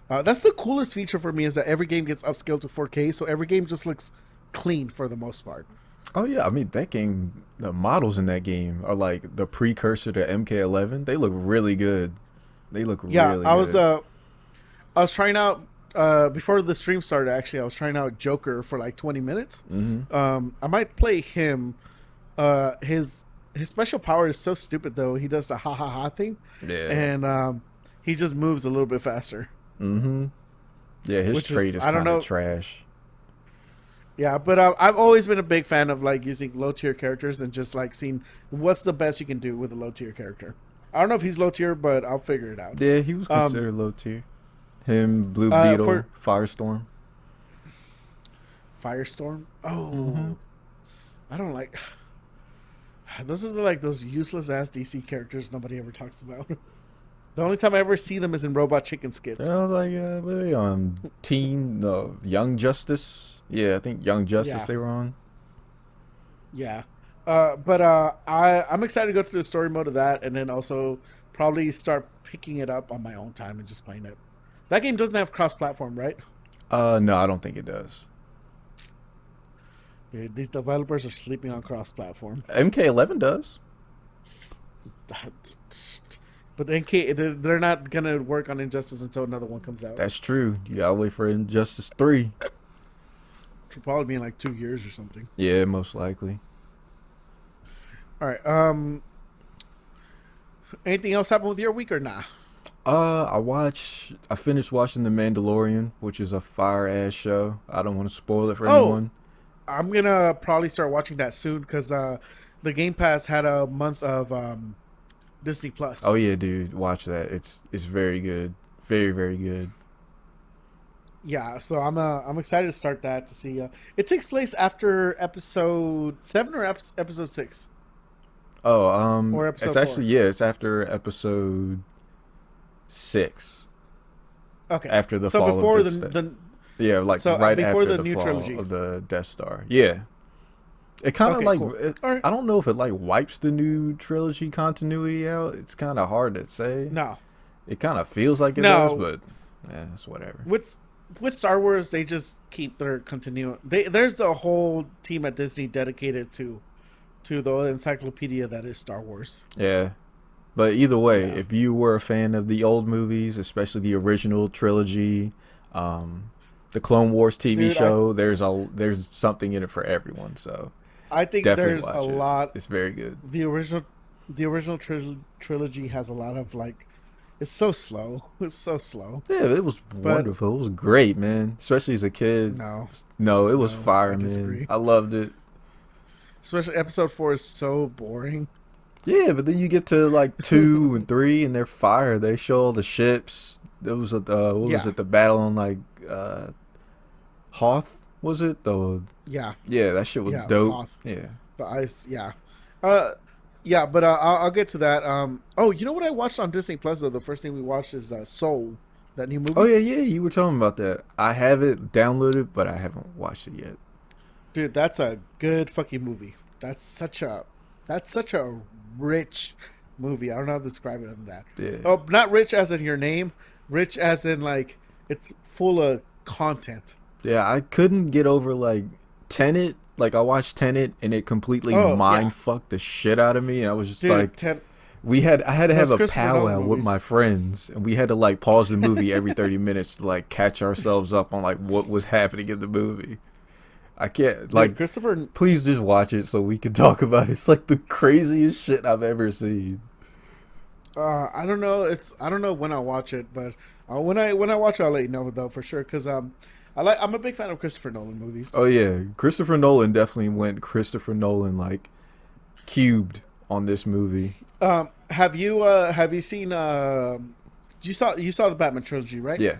That's the coolest feature for me, is that every game gets upscaled to 4K, so every game just looks clean for the most part. Oh yeah, I mean that game. The models in that game are like the precursor to MK11. They look really good. They look Yeah, really good. I was trying out before the stream started. Actually, I was trying out Joker for like 20 minutes. Hmm. I might play him. His special power is so stupid though. He does the ha ha ha thing, Yeah. and he just moves a little bit faster. Hmm. Yeah, his Which trade is is I don't kind of know. trash. Yeah, but I've always been a big fan of like using low tier characters and just like seeing what's the best you can do with a low tier character. I don't know if he's low tier, but I'll figure it out. Yeah, he was Um, considered low tier. Him, Blue Beetle, for Firestorm. Firestorm. Hmm. Oh, I don't like. Those are like those useless ass DC characters nobody ever talks about. The only time I ever see them is in Robot Chicken skits. I was like, what are they on? Teen, no, Young Justice. Yeah, I think Young Justice Yeah, they were on. yeah. But I'm excited to go through the story mode of that, and then also probably start picking it up on my own time and just playing it. That game doesn't have cross-platform, right? No, I don't think it does. Dude, these developers are sleeping on cross-platform. MK11 does. But they're not gonna work on Injustice until another one comes out. That's true. You gotta wait for Injustice 3. Which will probably be in like 2 years or something. Yeah, most likely. All right. Anything else happen with your week or nah? I finished watching The Mandalorian, which is a fire ass show. I don't want to spoil it for Oh, anyone. I'm gonna probably start watching that soon because the Game Pass had a month of Disney Plus. Oh yeah, dude, watch that. It's very good. Very, very good. Yeah, so I'm excited to start that to see. It takes place after episode 7 or episode 6 Oh, or it's episode 4. actually yeah, it's after episode 6. Okay, After the so fall of before the yeah, like so right before after the the new fall trilogy. of the Death Star. Yeah. It kind of Okay, like cool. All right. I don't know if it like wipes the new trilogy continuity out. It's kind of hard to say. No, It kind of feels like it does, no. but yeah, it's whatever. With Star Wars, they just keep their continuum. There's a whole team at Disney dedicated to the encyclopedia that is Star Wars. Yeah. But either way, Yeah, if you were a fan of the old movies, especially the original trilogy, the Clone Wars TV dude, show, there's something in it for everyone. So I think definitely there's a watch it. lot. It's very good. The original trilogy has a lot of like. It's so slow. It's so slow. Yeah, it was But wonderful. It was great, man. Especially as a kid. no, No, it was no, fire, I man. disagree. I loved it. Especially episode 4 is so boring. Yeah, but then you get to like 2 and 3, and they're fire. They show all the ships. There was what was Yeah, it? The battle on like Hoth, was it? yeah, Yeah, that shit was yeah. dope. Hoth, Yeah. the ice. Yeah, uh, yeah. But I'll get to that. Oh, you know what I watched on Disney Plus though? The first thing we watched is Soul, that new Oh movie. yeah, yeah. You were telling me about that. I have it downloaded, but I haven't watched it yet. Dude, that's a good fucking movie. That's such a rich movie. I don't know how to describe it other than that. Yeah. Oh, not rich as in your name, rich as in like it's full of content. Yeah, I couldn't get over like Tenet. Like I watched Tenet, and it completely Oh yeah, mind fucked the shit out of me. And I was just dude, like, I had to have those a Christopher Nolan powwow with movies. my friends, and we had to like pause the movie every 30 minutes to like catch ourselves up on like what was happening in the movie. I can't Dude, like Christopher. please just watch it so we can talk about it. It's like the craziest shit I've ever seen. I don't know. I don't know when I'll watch it, but when I watch it, I'll let you know though for sure. Cause I'm a big fan of Christopher Nolan movies. Oh yeah, Christopher Nolan definitely went Christopher Nolan like cubed on this movie. Have you seen you saw the Batman trilogy, right? Yeah.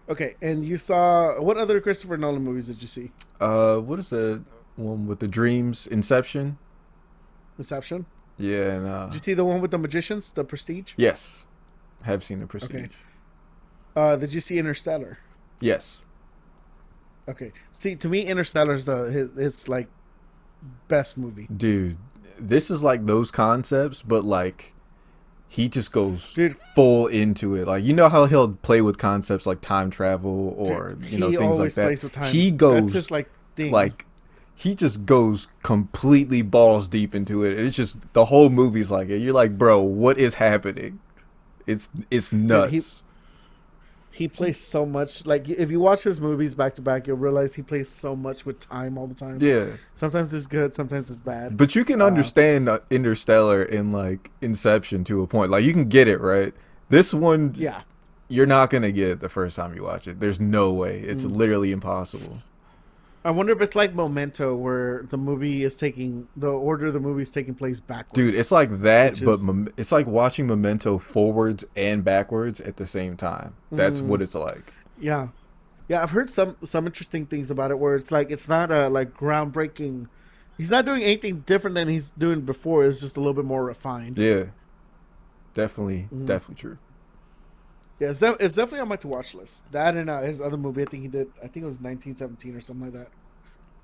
Okay, and you saw what other Christopher Nolan movies did you see? What is the one with the dreams? Inception. Inception. Yeah, and Did you see the one with the magicians, The Prestige? yes, have seen the Prestige. Okay. Did you see Interstellar? Yes. Okay. See, to me, Interstellar is his like best movie, Dude, this is like those concepts, but like he just goes dude. full into it. Like you know how he'll play with concepts like time travel Dude, or he things like always that. plays with time. He That's goes his like thing. like he just goes completely balls deep into it. It's just the whole movie's like it. You're like, bro, what is happening? It's Dude, nuts. he plays so much. Like if you watch his movies back to back, you'll realize he plays so much with time all the time. Yeah, Sometimes it's good, sometimes it's bad. but you can Uh, understand Interstellar and like Inception to a point. Like you can get it, right? This one, yeah. you're not gonna get it the first time you watch it. There's no way. It's Mm. literally impossible. I wonder if it's like Memento, where the order of the movie is taking place backwards. Dude, it's like that, Which but is, it's like watching Memento forwards and backwards at the same time. That's what mm, it's like. yeah, yeah. I've heard some interesting things about it, where it's like it's not a like groundbreaking. He's not doing anything different than he's doing before. It's just a little bit more refined. Yeah, definitely, Mm. definitely true. Yeah, it's definitely on my to watch list. That and his other movie, I think he did. I think it was 1917 or something like that.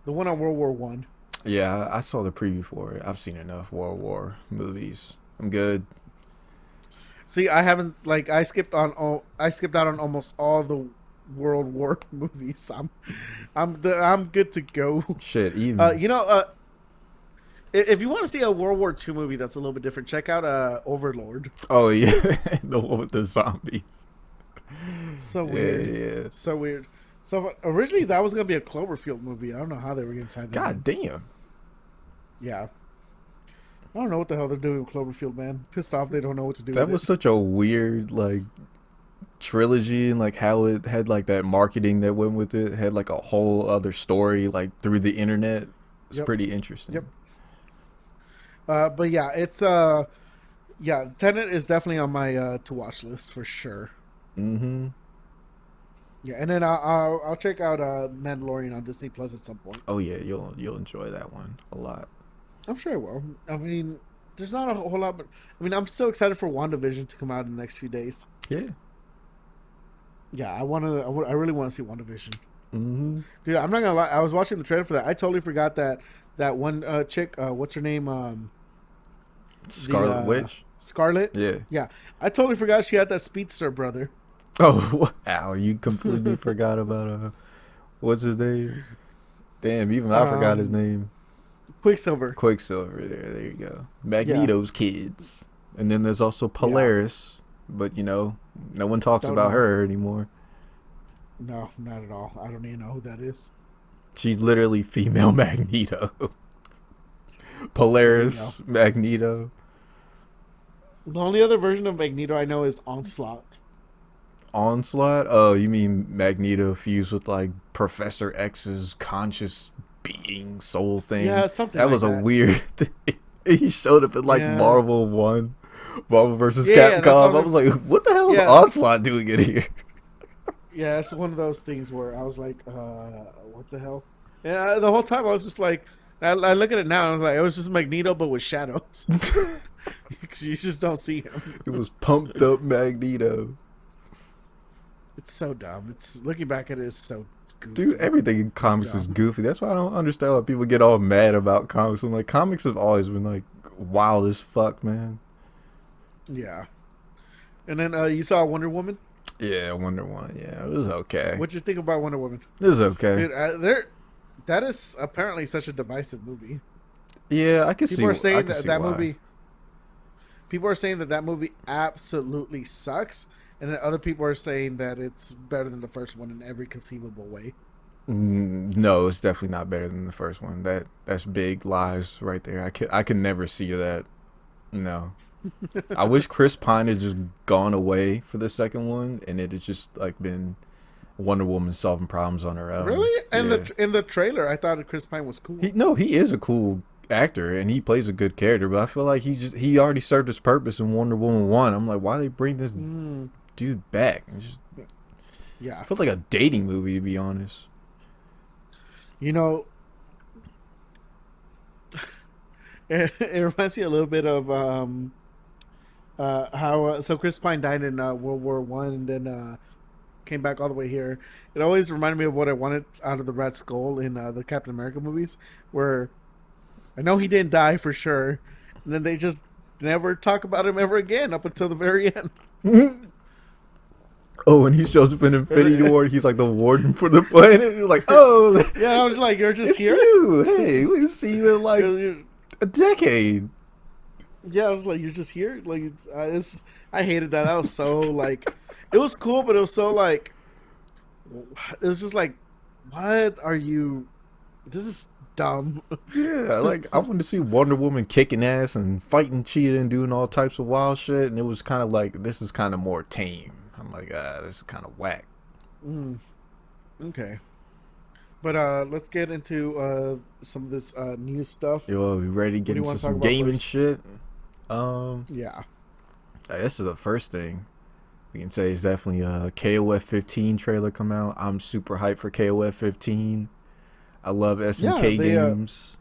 The one on World War One. Yeah, I saw the preview for it. I've seen enough World War movies. I'm good. See, I haven't like I skipped out on almost all the World War movies. I'm good to go. Shit, even. You know, if you want to see a World War Two movie that's a little bit different, check out Overlord. Oh yeah, the one with the zombies. So Yeah, weird, yeah. so weird. So originally that was gonna be a Cloverfield movie. I don't know how they were gonna tie that God in. damn. Yeah, I don't know what the hell they're doing with Cloverfield, man. Pissed off they don't know what to do. That with was it. such a weird like trilogy and like how it had like that marketing that went with it. It had like a whole other story like through the internet. It's Yep, pretty interesting. yep. But yeah, it's yeah, Tenet is definitely on my to watch list for sure. Mm-hmm. Yeah, and then I'll check out Mandalorian on Disney Plus at some point. Oh yeah, you'll enjoy that one a lot. I'm sure I will. I mean, there's not a whole lot, but I mean, I'm so excited for WandaVision to come out in the next few days. Yeah. Yeah, I really want to see WandaVision. Mm-hmm. Dude, I'm not gonna lie. I was watching the trailer for that. I totally forgot that one chick. What's her name? Scarlet Witch. Scarlet. Yeah. Yeah, I totally forgot she had that speedster brother. Oh wow, you completely forgot about what's his name? Damn, even I forgot his Um, name. Quicksilver. Quicksilver. There you go. Yeah, Magneto's kids, and then there's also yeah. Polaris, but no one talks Don't about know. her anymore. No, not at all. I don't even know who that is. She's literally female Magneto. There you go. Polaris, Magneto, The only other version of Magneto I know is Onslaught. Onslaught. Oh, you mean Magneto fused with like Professor X's conscious being soul thing? Yeah, something That like was a that. weird thing. He showed up in like Yeah. Marvel 1, Marvel versus Yeah, that's Capcom. all I was like, what the hell is yeah, Onslaught doing in here? yeah. It's one of those things where I was like, what the hell? And the whole time I was just like, I look at it now and I was like, it was just Magneto but with shadows. Because you just don't see him. It was pumped up Magneto. It's so dumb. It's looking back at it, it's so goofy. Dude, everything in comics is Dumb. goofy. That's why I don't understand why people get all mad about comics. I'm like, comics have always been like wild as fuck, man. Yeah. And then you saw Wonder Woman. Yeah, Wonder Woman. Yeah, it was okay. What'd you think about Wonder Woman? It was okay. Dude, that is apparently such a divisive movie. Yeah, I can see. People are I saying can that see that why. movie. People are saying that movie absolutely sucks, and then other people are saying that it's better than the first one in every conceivable way. No, it's definitely not better than the first one. That's big lies right there. I could never see that. No. I wish Chris Pine had just gone away for the second one, and it had just like been Wonder Woman solving problems on her own. Really? And Yeah. in the trailer, I thought Chris Pine was cool. He is a cool actor and he plays a good character, but I feel like he already served his purpose in Wonder Woman 1. I'm like, why they bring this Mm, dude back? yeah. I felt like a dating movie, to be honest. You know, it reminds me a little bit of how so Chris Pine died in World War One and then came back all the way here. It always reminded me of what I wanted out of the Red Skull in the Captain America movies, where I know he didn't die for sure, and then they just never talk about him ever again up until the very end. Oh, and he shows up in Infinity War. He's like the warden for the planet. You're like, oh, Yeah, I was like, you're just it's here. you. Hey, we see you in like a decade. Yeah, I was like, you're just here. Like, I hated that. That was so like, it was cool, but it was so like, it was just like, what are you? This is dumb. Yeah, like I wanted to see Wonder Woman kicking ass and fighting Cheetah and doing all types of wild shit, and it was kind of like this is kind of more tame. I'm like, this is kind of whack. Mm, okay, but let's get into some of this new stuff. Yo, we ready to What do get you into want to talk some about gaming first? shit? Um, Yeah, this is the first thing we can say is definitely a KOF 15 trailer come out. I'm super hyped for KOF 15. I love yeah. SNK games.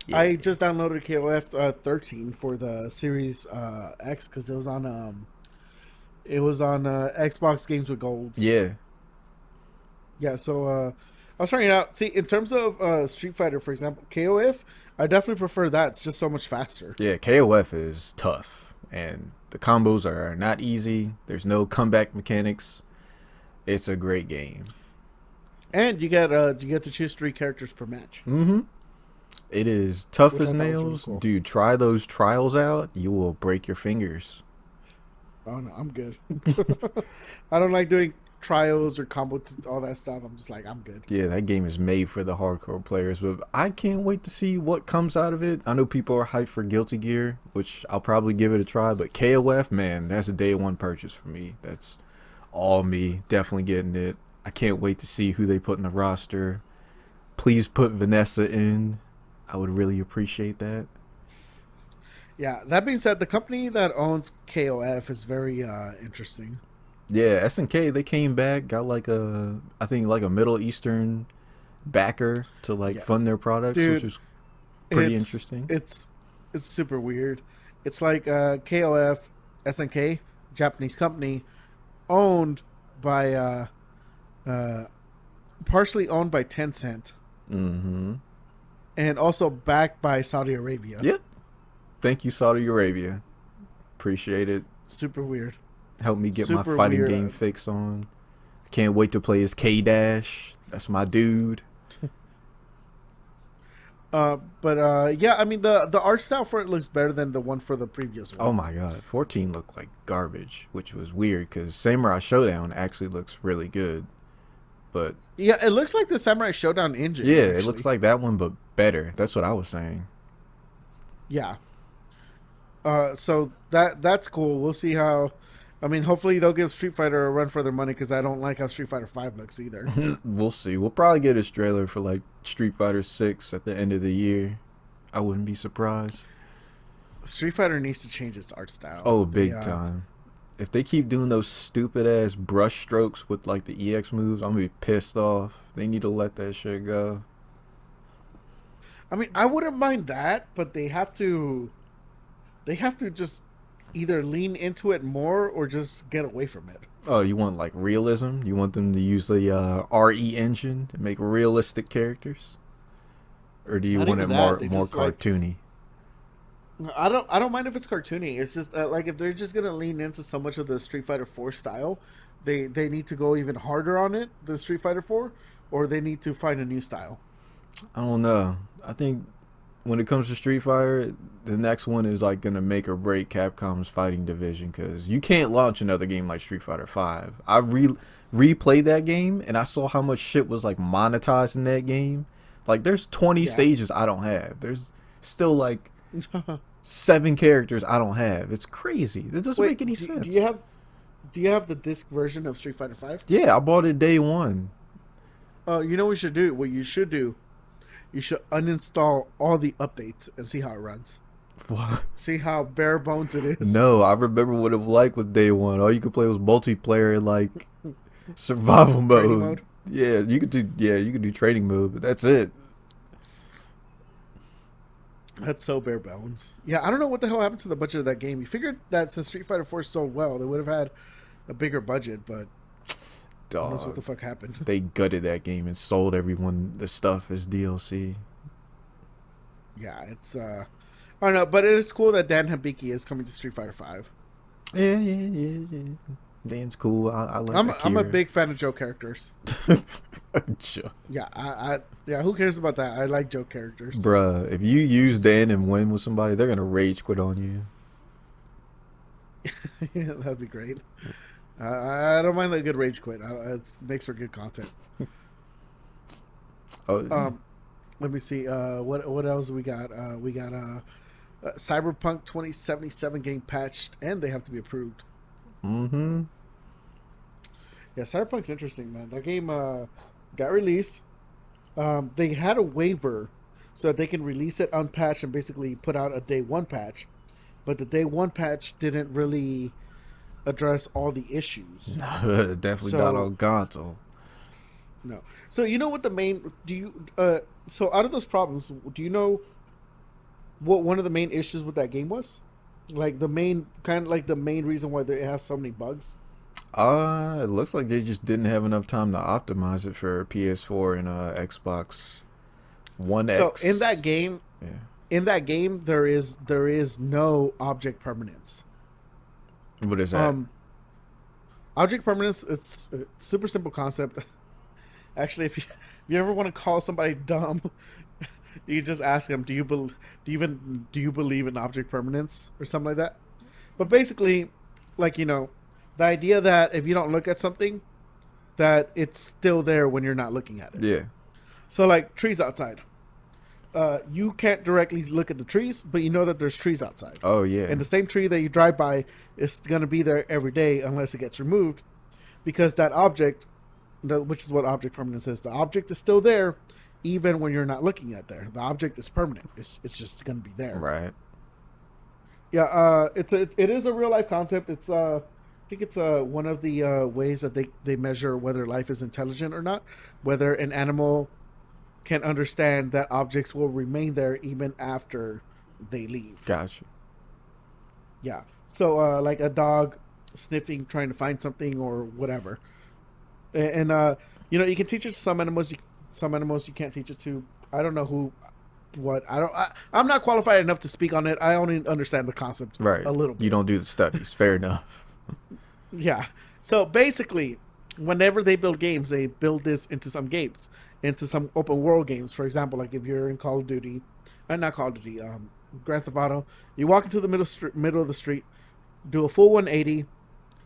Yeah. I just downloaded KOF 13 for the Series X because it was on Xbox Games with Gold. Yeah. Yeah, so I was trying it out. See, in terms of Street Fighter, for example, KOF, I definitely prefer that. It's just so much faster. Yeah, KOF is tough, and the combos are not easy. There's no comeback mechanics. It's a great game. And you get to choose 3 characters per match. Mm-hmm. It is tough Which as I thought was really nails. cool. Dude, try those trials out. You will break your fingers. Oh no, I'm good. I don't like doing trials or all that stuff. I'm just like, I'm good. Yeah, that game is made for the hardcore players, but I can't wait to see what comes out of it. I know people are hyped for Guilty Gear, which I'll probably give it a try, but KOF, man, that's a day one purchase for me. That's all me. Definitely getting it. I can't wait to see who they put in the roster. Please put Vanessa in. I would really appreciate that. Yeah. That being said, the company that owns KOF is very interesting. Yeah, SNK, they came back, got like I think like a Middle Eastern backer to like Yes. fund their products, Dude, which is pretty it's interesting. it's it's super weird. It's like KOF SNK, Japanese company, owned by partially owned by Tencent, Mm-hmm. and also backed by Saudi Arabia. Yep. Thank you, Saudi Arabia. Appreciate it. Super weird. Help me get Super my fighting weird. game fix on. Can't wait to play as K-Dash. That's my dude. But yeah, I mean the art style for it looks better than the one for the previous one. Oh my god, 14 looked like garbage, which was weird because Samurai Showdown actually looks really good. But Yeah, it looks like the Samurai Showdown engine. yeah, actually. it looks like that one, but better. That's what I was saying. Yeah. So that's cool. We'll see how. I mean, hopefully they'll give Street Fighter a run for their money because I don't like how Street Fighter 5 looks either. We'll see. We'll probably get a trailer for like Street Fighter 6 at the end of the year. I wouldn't be surprised. Street Fighter needs to change its art style. Oh, big time. If they keep doing those stupid ass brush strokes with like the EX moves, I'm gonna be pissed off. They need to let that shit go. I mean, I wouldn't mind that, but they have to just either lean into it more or just get away from it. Oh, you want like realism? You want them to use the RE engine to make realistic characters, or do you Not want it even more that, they more just, like- cartoony? I don't mind if it's cartoony. It's just like if they're just gonna lean into so much of the Street Fighter 4 style, they need to go even harder on it, the Street Fighter 4, or they need to find a new style. I don't know. I think when it comes to Street Fighter, the next one is like gonna make or break Capcom's fighting division because you can't launch another game like Street Fighter 5. I replayed that game and I saw how much shit was like monetized in that game. Like there's 20 stages I don't have. There's still like 7 characters I don't have. It's crazy. It doesn't make any sense. Do you have the disc version of Street Fighter 5? Yeah, I bought it day one. You know what we should do? What you should do? You should uninstall all the updates and see how it runs. What? See how bare bones it is. No, I remember what it was like with day one. All you could play was multiplayer and like survival Training mode. mode? Yeah, you could do trading mode, but that's it. That's so bare bones. Yeah, I don't know what the hell happened to the budget of that game. You figured that since Street Fighter 4 sold well, they would have had a bigger budget, but who knows what the fuck happened. They gutted that game and sold everyone the stuff as DLC. Yeah, it's I don't know, but it is cool that Dan Hibiki is coming to Street Fighter 5. Yeah. Dan's cool. I like I'm a Akira. big fan of joke characters. Sure. Yeah, yeah. Who cares about that? I like joke characters. Bruh, if you use Dan and win with somebody, they're gonna rage quit on you. Yeah, that'd be great. I don't mind a good rage quit. It makes for good content. Oh, Let me see. What else we got? We got Cyberpunk 2077 getting patched, and they have to be approved. mm-hmm. Yeah, Cyberpunk's interesting, man. That game got released. They had a waiver so that they can release it unpatched and basically put out a day one patch. But the day one patch didn't really address all the issues. Definitely not on console. No. So you know what the main so out of those problems, do you know what one of the main issues with that game was? Like the main reason why it has so many bugs. It looks like they just didn't have enough time to optimize it for PS4 and Xbox One X. So Yeah. in that game there is no object permanence. What is that? Object permanence, it's a super simple concept. Actually, if you ever want to call somebody dumb, you just ask them, do you believe in object permanence or something like that? But basically, like, the idea that if you don't look at something, that it's still there when you're not looking at it. Yeah. So like trees outside. You can't directly look at the trees, but you know that there's trees outside. Oh yeah. And the same tree that you drive by is going to be there every day unless it gets removed, because that object, which is what object permanence is, the object is still there even when you're not looking at there. The object is permanent. It's just going to be there. Right. Yeah. It is a real life concept. It's I think it's one of the ways that they measure whether life is intelligent or not, whether an animal can understand that objects will remain there even after they leave. Gotcha. Yeah. So like a dog sniffing, trying to find something or whatever. And you can teach it to some animals. Some animals you can't teach it to. I don't know what. I'm not qualified enough to speak on it. I only understand the concept Right. a little bit. You don't do the studies. Fair enough. Yeah. So basically, whenever they build games, they build this into some open world games. For example, like if you're in Call of Duty, not Call of Duty, Grand Theft Auto, you walk into the middle of the street, do a full 180,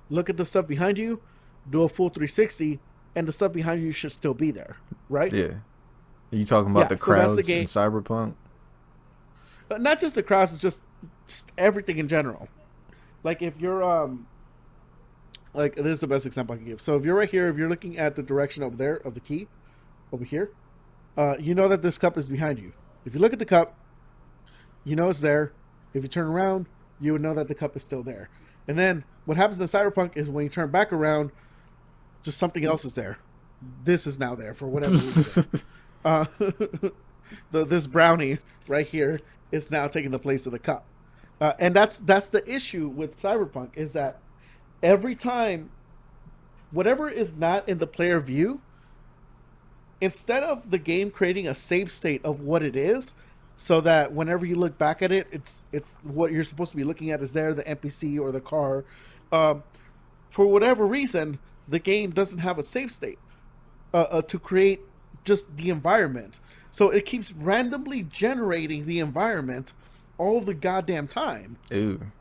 look at the stuff behind you, do a full 360, and the stuff behind you should still be there, right? Yeah. Are you talking about the so that's crowds the game. in Cyberpunk? Not just the crowds, it's just everything in general. Like if you're like this is the best example I can give. So if you're right here, if you're looking at the direction over there of the key, over here, you know that this cup is behind you. If you look at the cup, you know it's there. If you turn around, you would know that the cup is still there. And then what happens in Cyberpunk is when you turn back around, just something else is there. This is now there for whatever reason. This brownie right here is now taking the place of the cup. And that's the issue with Cyberpunk, is that every time, whatever is not in the player view, instead of the game creating a save state of what it is, so that whenever you look back at it, it's what you're supposed to be looking at is there, the NPC or the car. For whatever reason, the game doesn't have a save state to create just the environment. So it keeps randomly generating the environment all the goddamn time. Ew.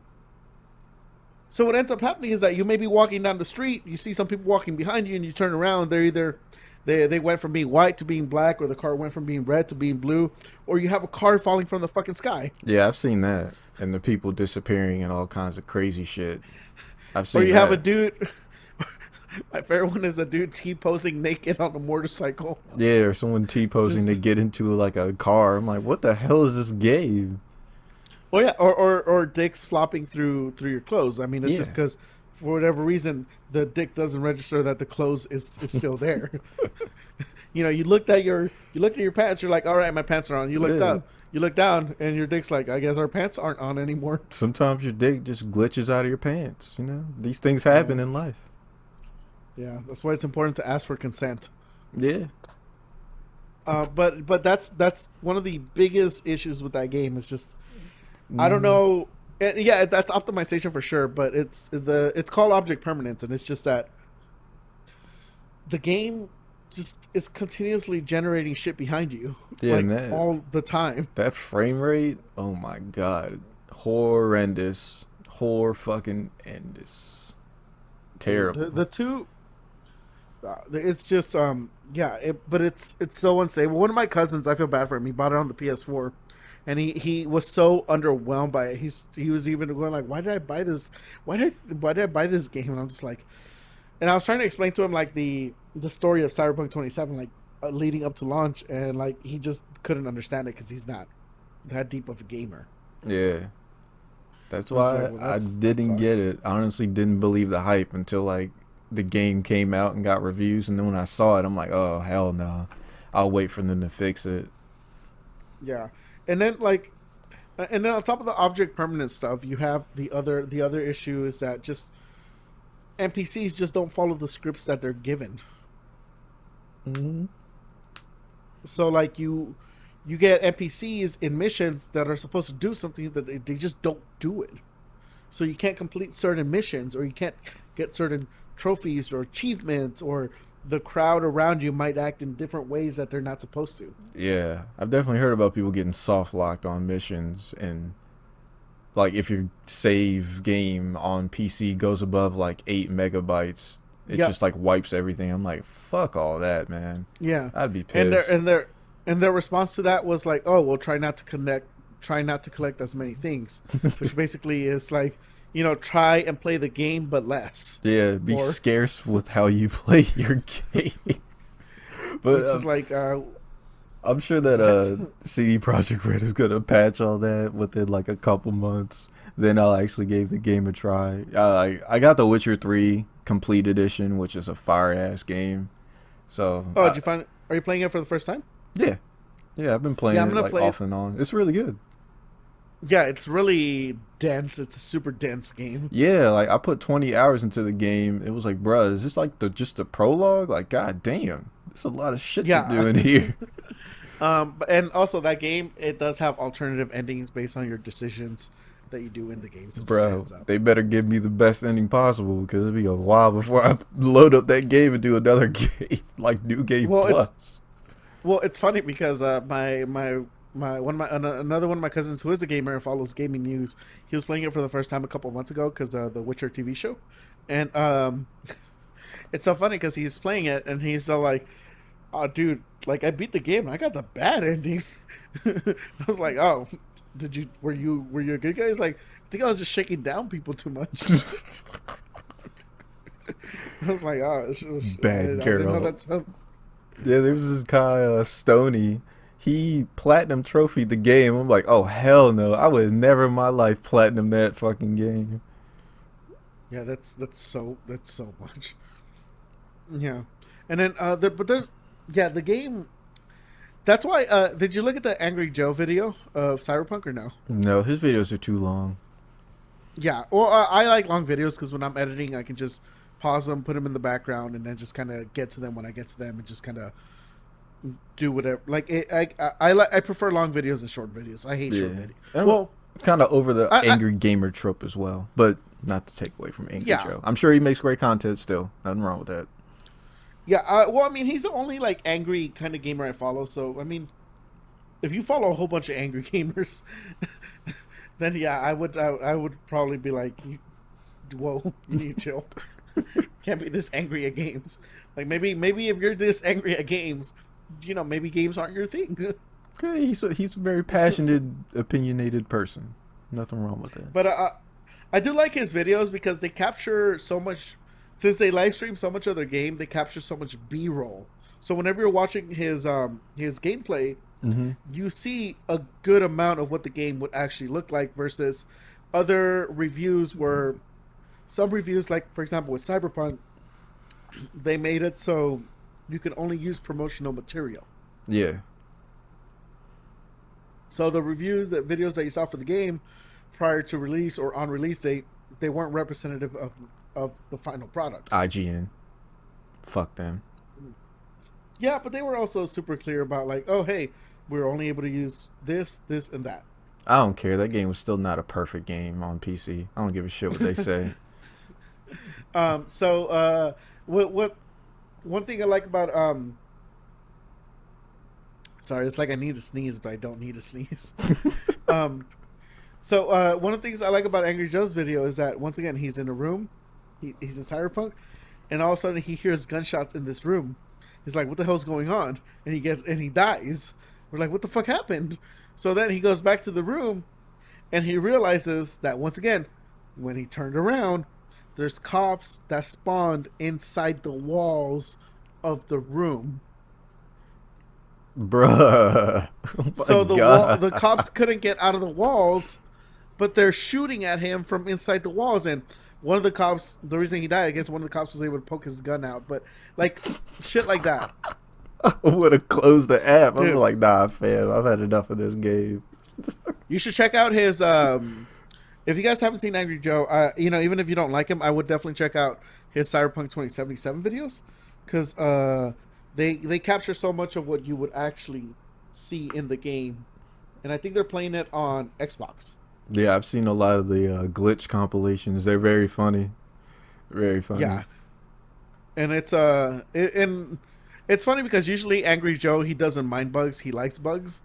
So what ends up happening is that you may be walking down the street, you see some people walking behind you, and you turn around, they're either they went from being white to being black, or the car went from being red to being blue, or you have a car falling from the fucking sky. Yeah, I've seen that. And the people disappearing and all kinds of crazy shit. I've seen Or you that. have a dude. My favorite one is a dude T-posing naked on a motorcycle. Yeah, or someone T-posing to get into like a car. I'm like, what the hell is this game? Well, yeah, or dicks flopping through your clothes. I mean, it's just because for whatever reason the dick doesn't register that the clothes is still there. You looked at your pants. You're like, all right, my pants are on. You looked up, you look down, and your dick's like, I guess our pants aren't on anymore. Sometimes your dick just glitches out of your pants. These things happen in life. Yeah, that's why it's important to ask for consent. Yeah. But that's one of the biggest issues with that game is just I don't know And yeah, that's optimization for sure. But it's called object permanence, and it's just that the game just is continuously generating shit behind you, Yeah, and like that all the time. that frame rate, oh my god, horrendous, fucking endless, Dude, terrible. the two, it's just yeah. But it's so unstable. One of my cousins, I feel bad for him. He bought it on the PS4, and he was so underwhelmed by it. He was even going like, why did I buy this? Why did I buy this game? And I'm just like, and I was trying to explain to him like the story of Cyberpunk 27, like leading up to launch, and like he just couldn't understand it because he's not that deep of a gamer. Yeah, that's I was like, why well, I that didn't get sucks. it. I honestly didn't believe the hype until like the game came out and got reviews, and then when I saw it, I'm like, oh hell no, I'll wait for them to fix it. Yeah, and then like, and then on top of the object permanent stuff, you have the other issue is that just NPCs just don't follow the scripts that they're given. Hmm. So like you get NPCs in missions that are supposed to do something that they just don't do it. So you can't complete certain missions, or you can't get certain trophies or achievements, or the crowd around you might act in different ways that they're not supposed to. Yeah, I've definitely heard about people getting soft locked on missions, and like if your save game on PC goes above like 8 MB, it Yep. just like wipes everything. I'm like, fuck all that, man. Yeah. I'd be And their pissed. and their and their response to that was like, "Oh, well, try not to collect as many things," which basically is like, try and play the game but less, Yeah, be or scarce with how you play your game. But which is like, I'm sure that what? CD Projekt Red is gonna patch all that within like a couple months. Then I'll actually give the game a try. I got the Witcher 3 Complete Edition, which is a fire ass game. So Oh, did you find? Are you playing it for the first time? yeah, yeah, I've been Yeah, playing I'm it gonna like play it. off and on. It's really good. Yeah, it's really dense. It's a super dense game. Yeah, like I put 20 hours into the game. It was like, bruh, is this like the just the prologue? Like, god damn, there's a lot of shit to Yeah. do in here. And also that game, it does have alternative endings based on your decisions that you do in the game. So just a Bro, heads up. they better give me the best ending possible because it'll be a while before I load up that game and do another game like New Game Well, it's Plus. Well, it's funny because my one of my another one of my cousins who is a gamer and follows gaming news. He was playing it for the first time a couple of months ago because the Witcher TV show, and it's so funny because he's playing it and he's so like, "Oh, dude, like I beat the game. And I got the bad ending." I was like, "Oh, did you? Were you a good guy?" He's like, "I think I was just shaking down people too much." I was like, "Oh, Bad I didn't know girl. that's." Yeah, there was this guy, Stony. He platinum trophied the game. I'm like, oh hell no! I would never in my life platinum that fucking game. Yeah, that's so much. Yeah, and then but there's yeah the game. That's why. Did you look at the Angry Joe video of Cyberpunk or no? No, his videos are too long. Yeah, well, I like long videos because when I'm editing, I can just pause them, put them in the background, and then just kind of get to them when I get to them, and just kind of do whatever. Like I prefer long videos and short videos. I hate short Yeah, videos. I'm Well, kind of over the I angry gamer trope as well, but not to take away from Angry yeah Joe. I'm sure he makes great content still. Nothing wrong with that. yeah. Well, I mean, he's the only like angry kind of gamer I follow. So I mean, if you follow a whole bunch of angry gamers, then yeah, I would probably be like, whoa, you need to chill. Can't be this angry at games. Like maybe if you're this angry at games, maybe games aren't your thing. Okay, he's a very passionate, opinionated person. Nothing wrong with that. But I do like his videos because they capture so much. Since they live stream so much of their game, they capture so much B roll. So whenever you're watching his gameplay, Hmm. you see a good amount of what the game would actually look like versus other reviews where some reviews, like for example with Cyberpunk, they made it so you can only use promotional material. Yeah, So the videos that you saw for the game prior to release or on release date, they weren't representative of the final product. IGN. Fuck them. Yeah, but they were also super clear about like, oh hey, we're only able to use this, and that. I don't care. That game was still not a perfect game on PC. I don't give a shit what they say. What one thing I like about sorry, it's like I need to sneeze, but I don't need to sneeze. um, One of the things I like about Angry Joe's video is that once again he's in a room, he's in Cyberpunk, and all of a sudden he hears gunshots in this room. He's like, "What the hell's going on?" And he dies. We're like, "What the fuck happened?" So then he goes back to the room, and he realizes that once again, when he turned around, there's cops that spawned inside the walls of the room. Bruh. Oh So my God. the cops couldn't get out of the walls, but they're shooting at him from inside the walls. And one of the cops, the reason he died, I guess one of the cops was able to poke his gun out. But like shit like that. I would have closed the app. I'm Dude, like, nah, fam. I've had enough of this game. you should check out his. If you guys haven't seen Angry Joe, even if you don't like him, I would definitely check out his Cyberpunk 2077 videos because they capture so much of what you would actually see in the game, and I think they're playing it on Xbox. Yeah, I've seen a lot of the glitch compilations. They're very funny. Very funny. Yeah, and it's funny because usually Angry Joe, he doesn't mind bugs, he likes bugs.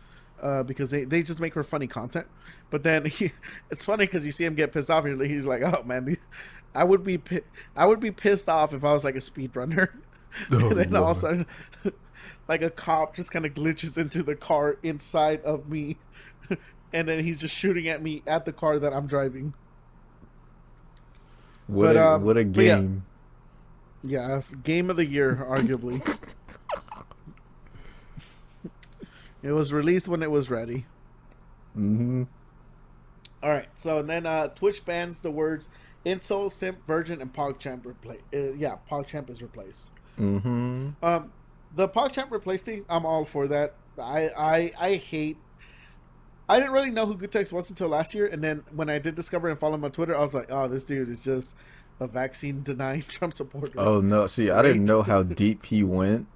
Because they just make for funny content, but then it's funny because you see him get pissed off. He's like, "Oh man, I would be pissed off if I was like a speedrunner." Oh, And then all of a Lord. sudden, like a cop just kind of glitches into the car inside of me, and then he's just shooting at me at the car that I'm driving. What a But yeah, game. yeah, game of the year, arguably. It was released when it was ready. Mm-hmm. All right, so then Twitch bans the words "insult," "simp," "virgin," and "pogchamp." Pogchamp is replaced. Mm-hmm. The PogChamp replaced thing, I'm all for that. I hate. I didn't really know who Gutex was until last year, and then when I did discover and follow him on Twitter, I was like, "Oh, this dude is just a vaccine denying Trump supporter." Oh no, see, I didn't Great. know how deep he went.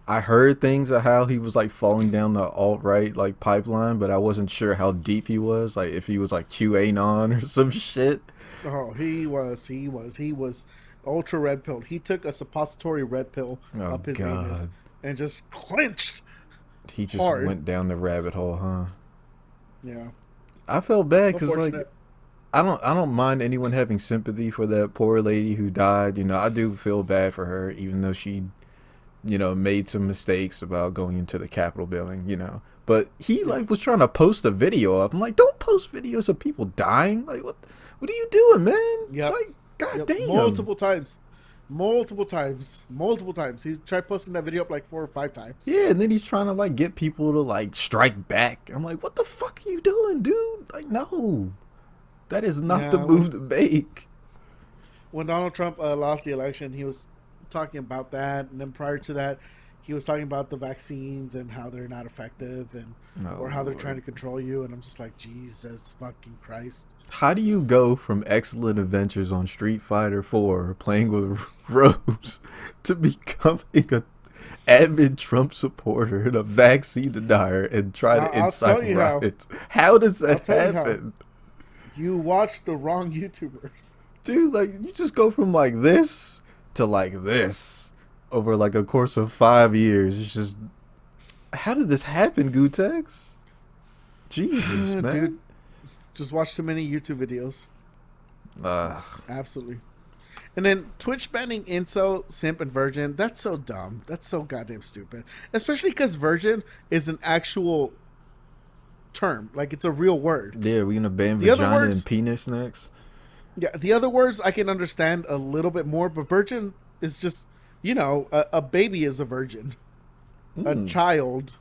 I heard things of how he was like falling down the alt right like pipeline, but I wasn't sure how deep he was. Like if he was like QAnon or some shit. Oh, he was ultra red pill. He took a suppository red pill Oh up his anus God, and just clenched he just hard. went down the rabbit hole, huh? Yeah, I felt bad because like unfortunate. I don't mind anyone having sympathy for that poor lady who died. You know, I do feel bad for her, even though she, made some mistakes about going into the Capitol building. But he like was trying to post a video up. I'm like, don't post videos of people dying. Like what are you doing, man? Yep. Like, god Yep. damn. Multiple times. He's tried posting that video up like 4 or 5 times. Yeah, and then he's trying to like get people to like strike back. I'm like, what the fuck are you doing, dude? Like, no, that is not the Yeah, move to make. when Donald Trump lost the election, he was talking about that, and then prior to that, he was talking about the vaccines and how they're not effective, and Oh, or how they're Lord. trying to control you. And I'm just like, Jesus fucking Christ. How do you go from excellent adventures on Street Fighter 4 playing with Rose to becoming a avid Trump supporter and a vaccine denier and try to I'll tell incite you how. riots? How does I'll that tell you how. happen? You watch the wrong YouTubers. Dude, like you just go from like this to like this over like a course of 5 years. It's just how did this happen, Gutex? Jesus, man. Dude, just watch too many YouTube videos. Ugh. Absolutely. And then Twitch banning incel, simp, and virgin. That's so dumb. That's so goddamn stupid. Especially because virgin is an actual term. Like, it's a real word. Yeah, we gonna ban The other vagina words- and penis next? Yeah, the other words I can understand a little bit more, but virgin is just, a baby is a virgin. A child.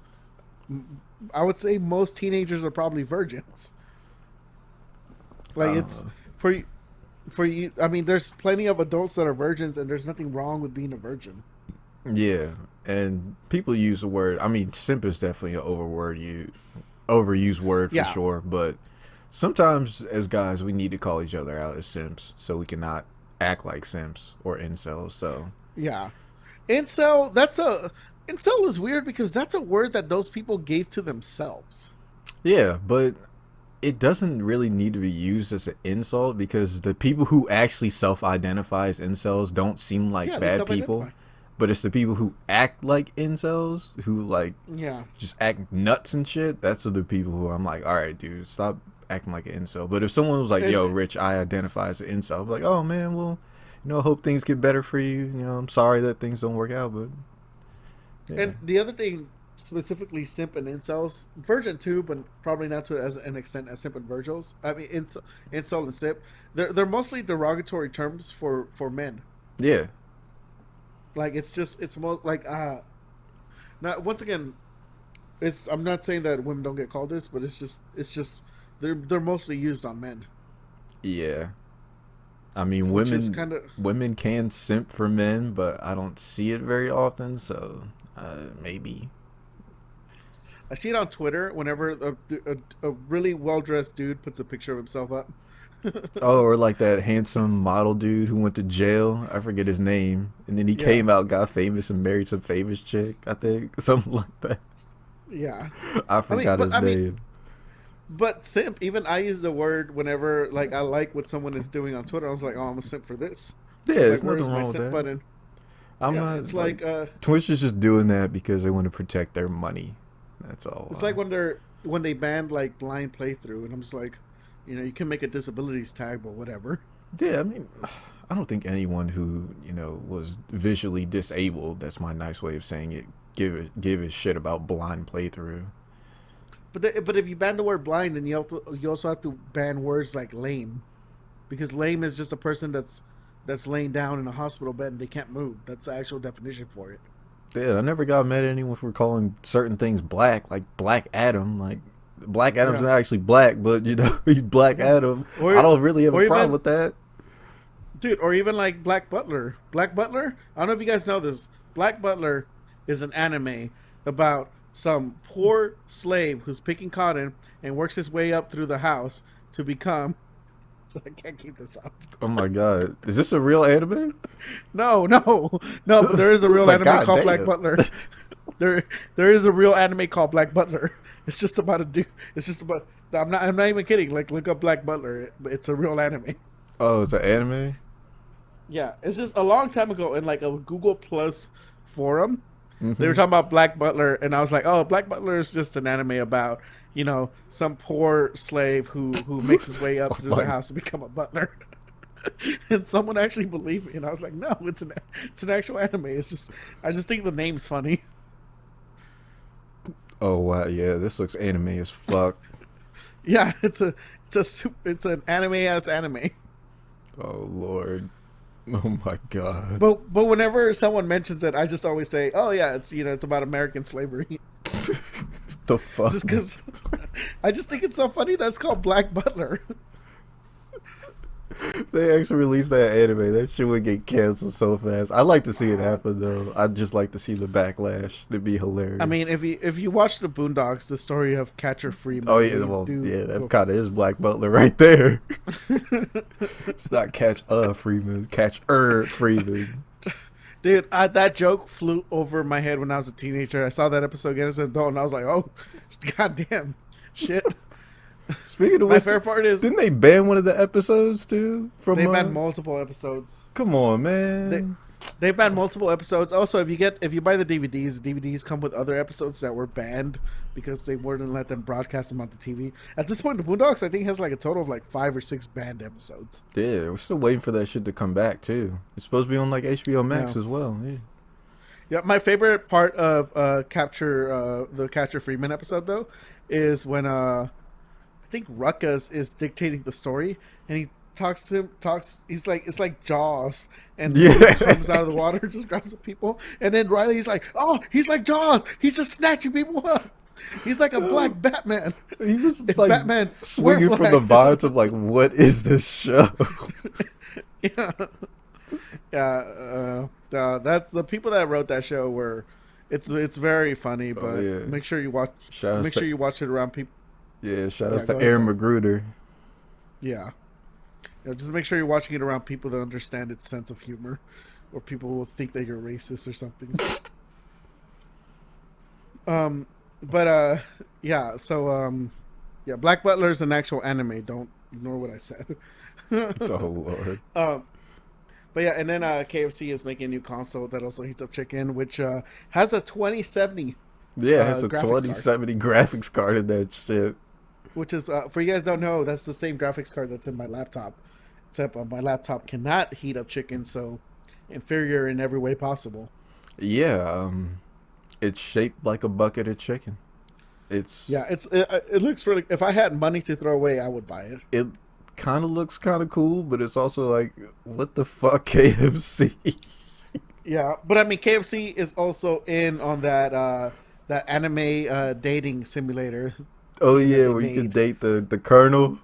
I would say most teenagers are probably virgins. Like, it's for you. I mean, there's plenty of adults that are virgins, and there's nothing wrong with being a virgin. Yeah, and people use the word. I mean, simp is definitely an overused word for Yeah. sure. But sometimes, as guys, we need to call each other out as simps so we cannot act like simps or incels. So Yeah. Incel, incel is weird because that's a word that those people gave to themselves. yeah, but it doesn't really need to be used as an insult because the people who actually self-identify as incels don't seem like Yeah, they bad people, self-identify. but it's the people who act like incels who like Yeah. just act nuts and shit. That's the people who I'm like, all right, dude, stop acting like an incel. But if someone was like, yo, And Rich, I identify as an incel, I'm like, oh man, well, I hope things get better for you. I'm sorry that things don't work out, but yeah, and the other thing, specifically simp and incels, virgin too, but probably not to as an extent as simp and virgils. I mean, incel and simp, they're mostly derogatory terms for men. yeah, Like it's most like now once again, it's I'm not saying that women don't get called this, but it's just they're mostly used on men. yeah. I mean, Which is kind of women can simp for men, but I don't see it very often. So maybe. I see it on Twitter whenever a really well dressed dude puts a picture of himself up. Oh, or like that handsome model dude who went to jail. I forget his name, and then he Yeah, came out, got famous, and married some famous chick. I think something like that. yeah. I I mean, forgot but his name. simp. Even I use the word whenever like I like what someone is doing on Twitter. I was like, oh, I'm a simp for this. Yeah, It's like, there's where's nothing my wrong with simp that. button? I'm Yeah, not it's like like Twitch is just doing that because they want to protect their money. That's all. it's like when they banned like blind playthrough, and I'm just like, you can make a disabilities tag, but whatever. Yeah, I mean, I don't think anyone who was visually disabled. That's my nice way of saying it. Give a shit about blind playthrough. But if you ban the word blind, then you also have to ban words like lame, because lame is just a person that's laying down in a hospital bed and they can't move. That's the actual definition for it. Yeah, I never got mad at anyone for calling certain things black, like Black Adam. Like Black Adam's Yeah, not actually black, but he's Black yeah. Adam. I Or don't really have a or problem even with that. dude, or even like Black Butler. Black Butler. I don't know if you guys know this. Black Butler is an anime about some poor slave who's picking cotton and works his way up through the house to become. So I can't keep this up. Oh my god, is this a real anime? No, no, no. But there is a It's real like, anime god called Black damn. Butler. There is a real anime called Black Butler. It's just about a dude. It's just about. I'm not even kidding. Like look up Black Butler. It's a real anime. Oh, it's an anime. Yeah, it's just a long time ago in like a Google Plus forum. They were Mm-hmm. talking about Black Butler, and I was like, "Oh, Black Butler is just an anime about some poor slave who makes his way up Oh through the my. house to become a butler." And someone actually believed me, and I was like, "No, it's an actual anime. It's just I just think the name's funny." Oh wow, yeah, this looks anime as fuck. Yeah, it's an anime ass anime. Oh lord. Oh my god. But whenever someone mentions it, I just always say, "Oh yeah, it's about American slavery." The fuck. Just because I just think it's so funny that it's called Black Butler. They actually released that anime. That shit would get canceled so fast. I'd like to see it happen though. I'd just like to see the backlash. It'd be hilarious. I mean, if you watch the Boondocks, the story of Catcher Freeman. oh yeah, well yeah, that kind of is Black Butler right there. It's not Catch Freeman, Catch Freeman. Dude, that joke flew over my head when I was a teenager. I saw that episode again as an adult, and I was like, "Oh, goddamn, shit." Speaking of My which, favorite part is didn't they ban one of the episodes too? From they banned multiple episodes. come on, man. They banned multiple episodes. Also, if you buy the DVDs come with other episodes that were banned because they wouldn't let them broadcast them on the TV. At this point, the Boondocks I think has like a total of like 5 or 6 banned episodes. Yeah, we're still waiting for that shit to come back too. It's supposed to be on like HBO Max Yeah. as well. Yeah. Yeah, my favorite part of the Catcher Freeman episode though is when I think Ruckus is dictating the story and he talks he's like it's like Jaws and Yeah. comes out of the water just grabs the people and then Riley's like, "Oh, he's like Jaws, he's just snatching people up, he's like a black Batman." He was If like Batman swinging were from the black. vibes of like, what is this show? Yeah. Yeah, that's the people that wrote that show were. It's very funny, but yeah. make sure you watch. Shout outs Make to- sure you watch it around people. Yeah, shout outs Yeah, to go ahead, Aaron sorry. Magruder. Yeah, just make sure you're watching it around people that understand its sense of humor, or people will think that you're racist or something. But yeah. So Yeah, Black Butler is an actual anime. Don't ignore what I said. Oh Lord. um, but yeah, and then KFC is making a new console that also heats up chicken, which has a 2070 Yeah, it has a graphics card. 2070 graphics card in that shit. Which is, for you guys don't know, that's the same graphics card that's in my laptop. Except my laptop cannot heat up chicken, so inferior in every way possible. Yeah, it's shaped like a bucket of chicken. It's Yeah, it looks really. If I had money to throw away, I would buy it. it kind of looks kind of cool, but it's also like, what the fuck, KFC? Yeah, but I mean, KFC is also in on that anime dating simulator Oh thing that yeah, they where you can made, date the colonel.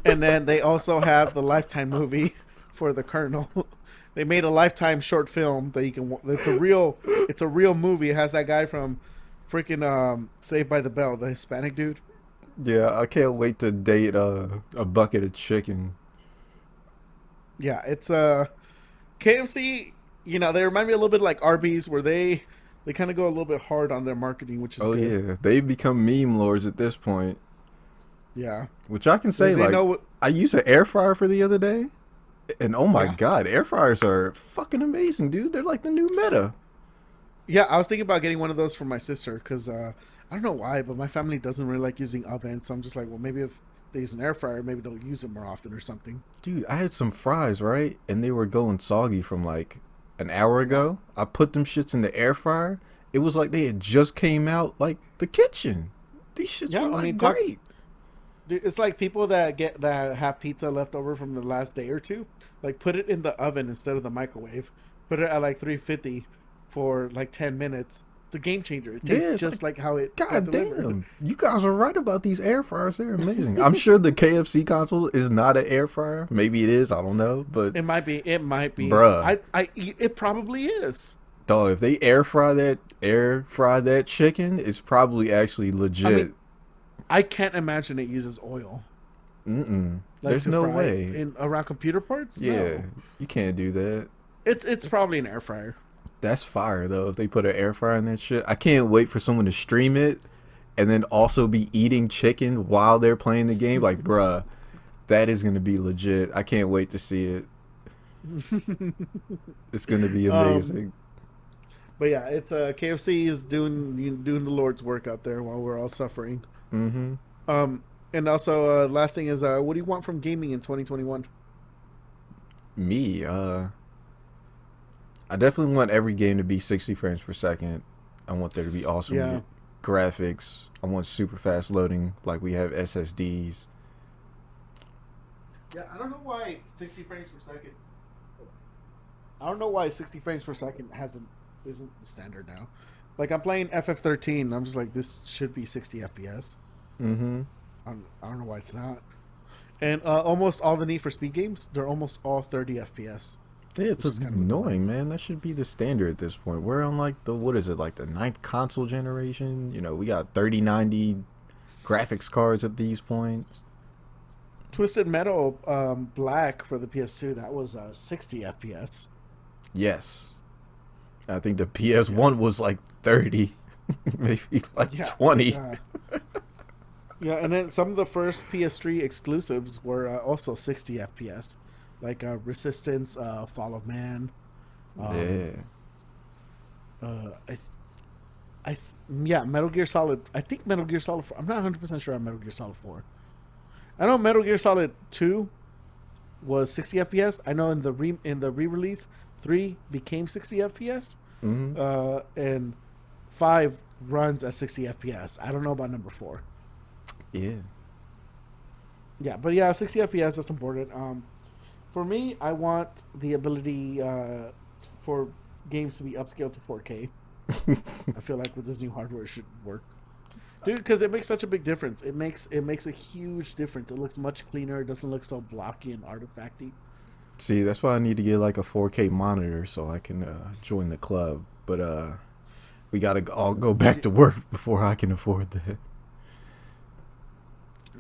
and then they also have the Lifetime movie for the Colonel. They made a Lifetime short film that you can. It's a real movie. It has that guy from freaking Saved by the Bell, the Hispanic dude. Yeah, I can't wait to date a bucket of chicken. Yeah, it's KFC. You know, they remind me a little bit like Arby's, where they kind of go a little bit hard on their marketing, which is Oh good. yeah, they've become meme lords at this point. Yeah, Which I can say, they like, know what. I used an air fryer for the other day, and oh my Yeah, god, air fryers are fucking amazing, dude. They're like the new meta. yeah. I was thinking about getting one of those for my sister because I don't know why, but my family doesn't really like using ovens. So I'm just like, well, maybe if they use an air fryer, maybe they'll use it more often or something. Dude, I had some fries, right? And they were going soggy from like an hour Yeah, ago. I put them shits in the air fryer. It was like they had just came out like the kitchen. These shits were yeah. I like mean, great. dude, it's like people that have pizza left over from the last day or two, like put it in the oven instead of the microwave. Put it at like 350 for like 10 minutes. It's a game changer. It Yeah, tastes it's just like, like how it got god delivered. damn. You guys are right about these air fryers. They're amazing. I'm sure the KFC console is not an air fryer. Maybe it is. I don't know. But, It might be. It might be. bruh, It probably is. dog, if they air fry that chicken, it's probably actually I mean, legit. I can't imagine it uses oil Mm-mm. like There's to no fry way. in around computer parts. Yeah, No, you can't do that. it's probably an air fryer. That's fire though. If they put an air fryer in that shit, I can't wait for someone to stream it and then also be eating chicken while they're playing the game. Like, bruh, that is gonna be legit. I can't wait to see it. It's gonna be um, amazing. but yeah, it's KFC is doing the Lord's work out there while we're all suffering. Mm-hmm. And also, last thing is, what do you want from gaming in 2021? Me, I definitely want every game to be 60 frames per second. I want there to be awesome Yeah, graphics. I want super fast loading, like we have SSDs. yeah. I don't know why 60 frames per second. I don't know why 60 frames per second isn't the standard now. Like I'm playing FF13, and I'm just like, this should be 60 FPS. Mm-hmm. I don't know why it's not. And almost all the Need for Speed games, they're almost all 30 FPS, Yeah, it's which is kind of annoying. annoying, man. That should be the standard at this point. We're on like what is it, like the ninth console generation? You know, we got 3090 graphics cards at these points. Twisted Metal Black for the PS2, that was 60 FPS. Yes. I think the Yeah, PS1 was like 30, maybe like yeah, 20. yeah. And then some of the first PS3 exclusives were also 60 FPS, like Resistance, Fall of Man. Um, Yeah. uh, I, th- yeah, Metal Gear Solid. I think Metal Gear Solid 4. I'm not 100% sure on Metal Gear Solid 4. I know Metal Gear Solid 2 was 60 FPS. I know in the re-release 3 became 60 FPS. Mm-hmm. And 5 runs at 60 FPS. I don't know about number 4. Yeah. Yeah, but yeah, 60 FPS, that's important. For me, I want the ability for games to be upscaled to 4K. I feel like with this new hardware, it should work, dude. Because it makes such a big difference. It makes a huge difference. It looks much cleaner. It doesn't look so blocky and artifacty. See, that's why I need to get like a 4K monitor so I can join the club. But we gotta all go back to work before I can afford that.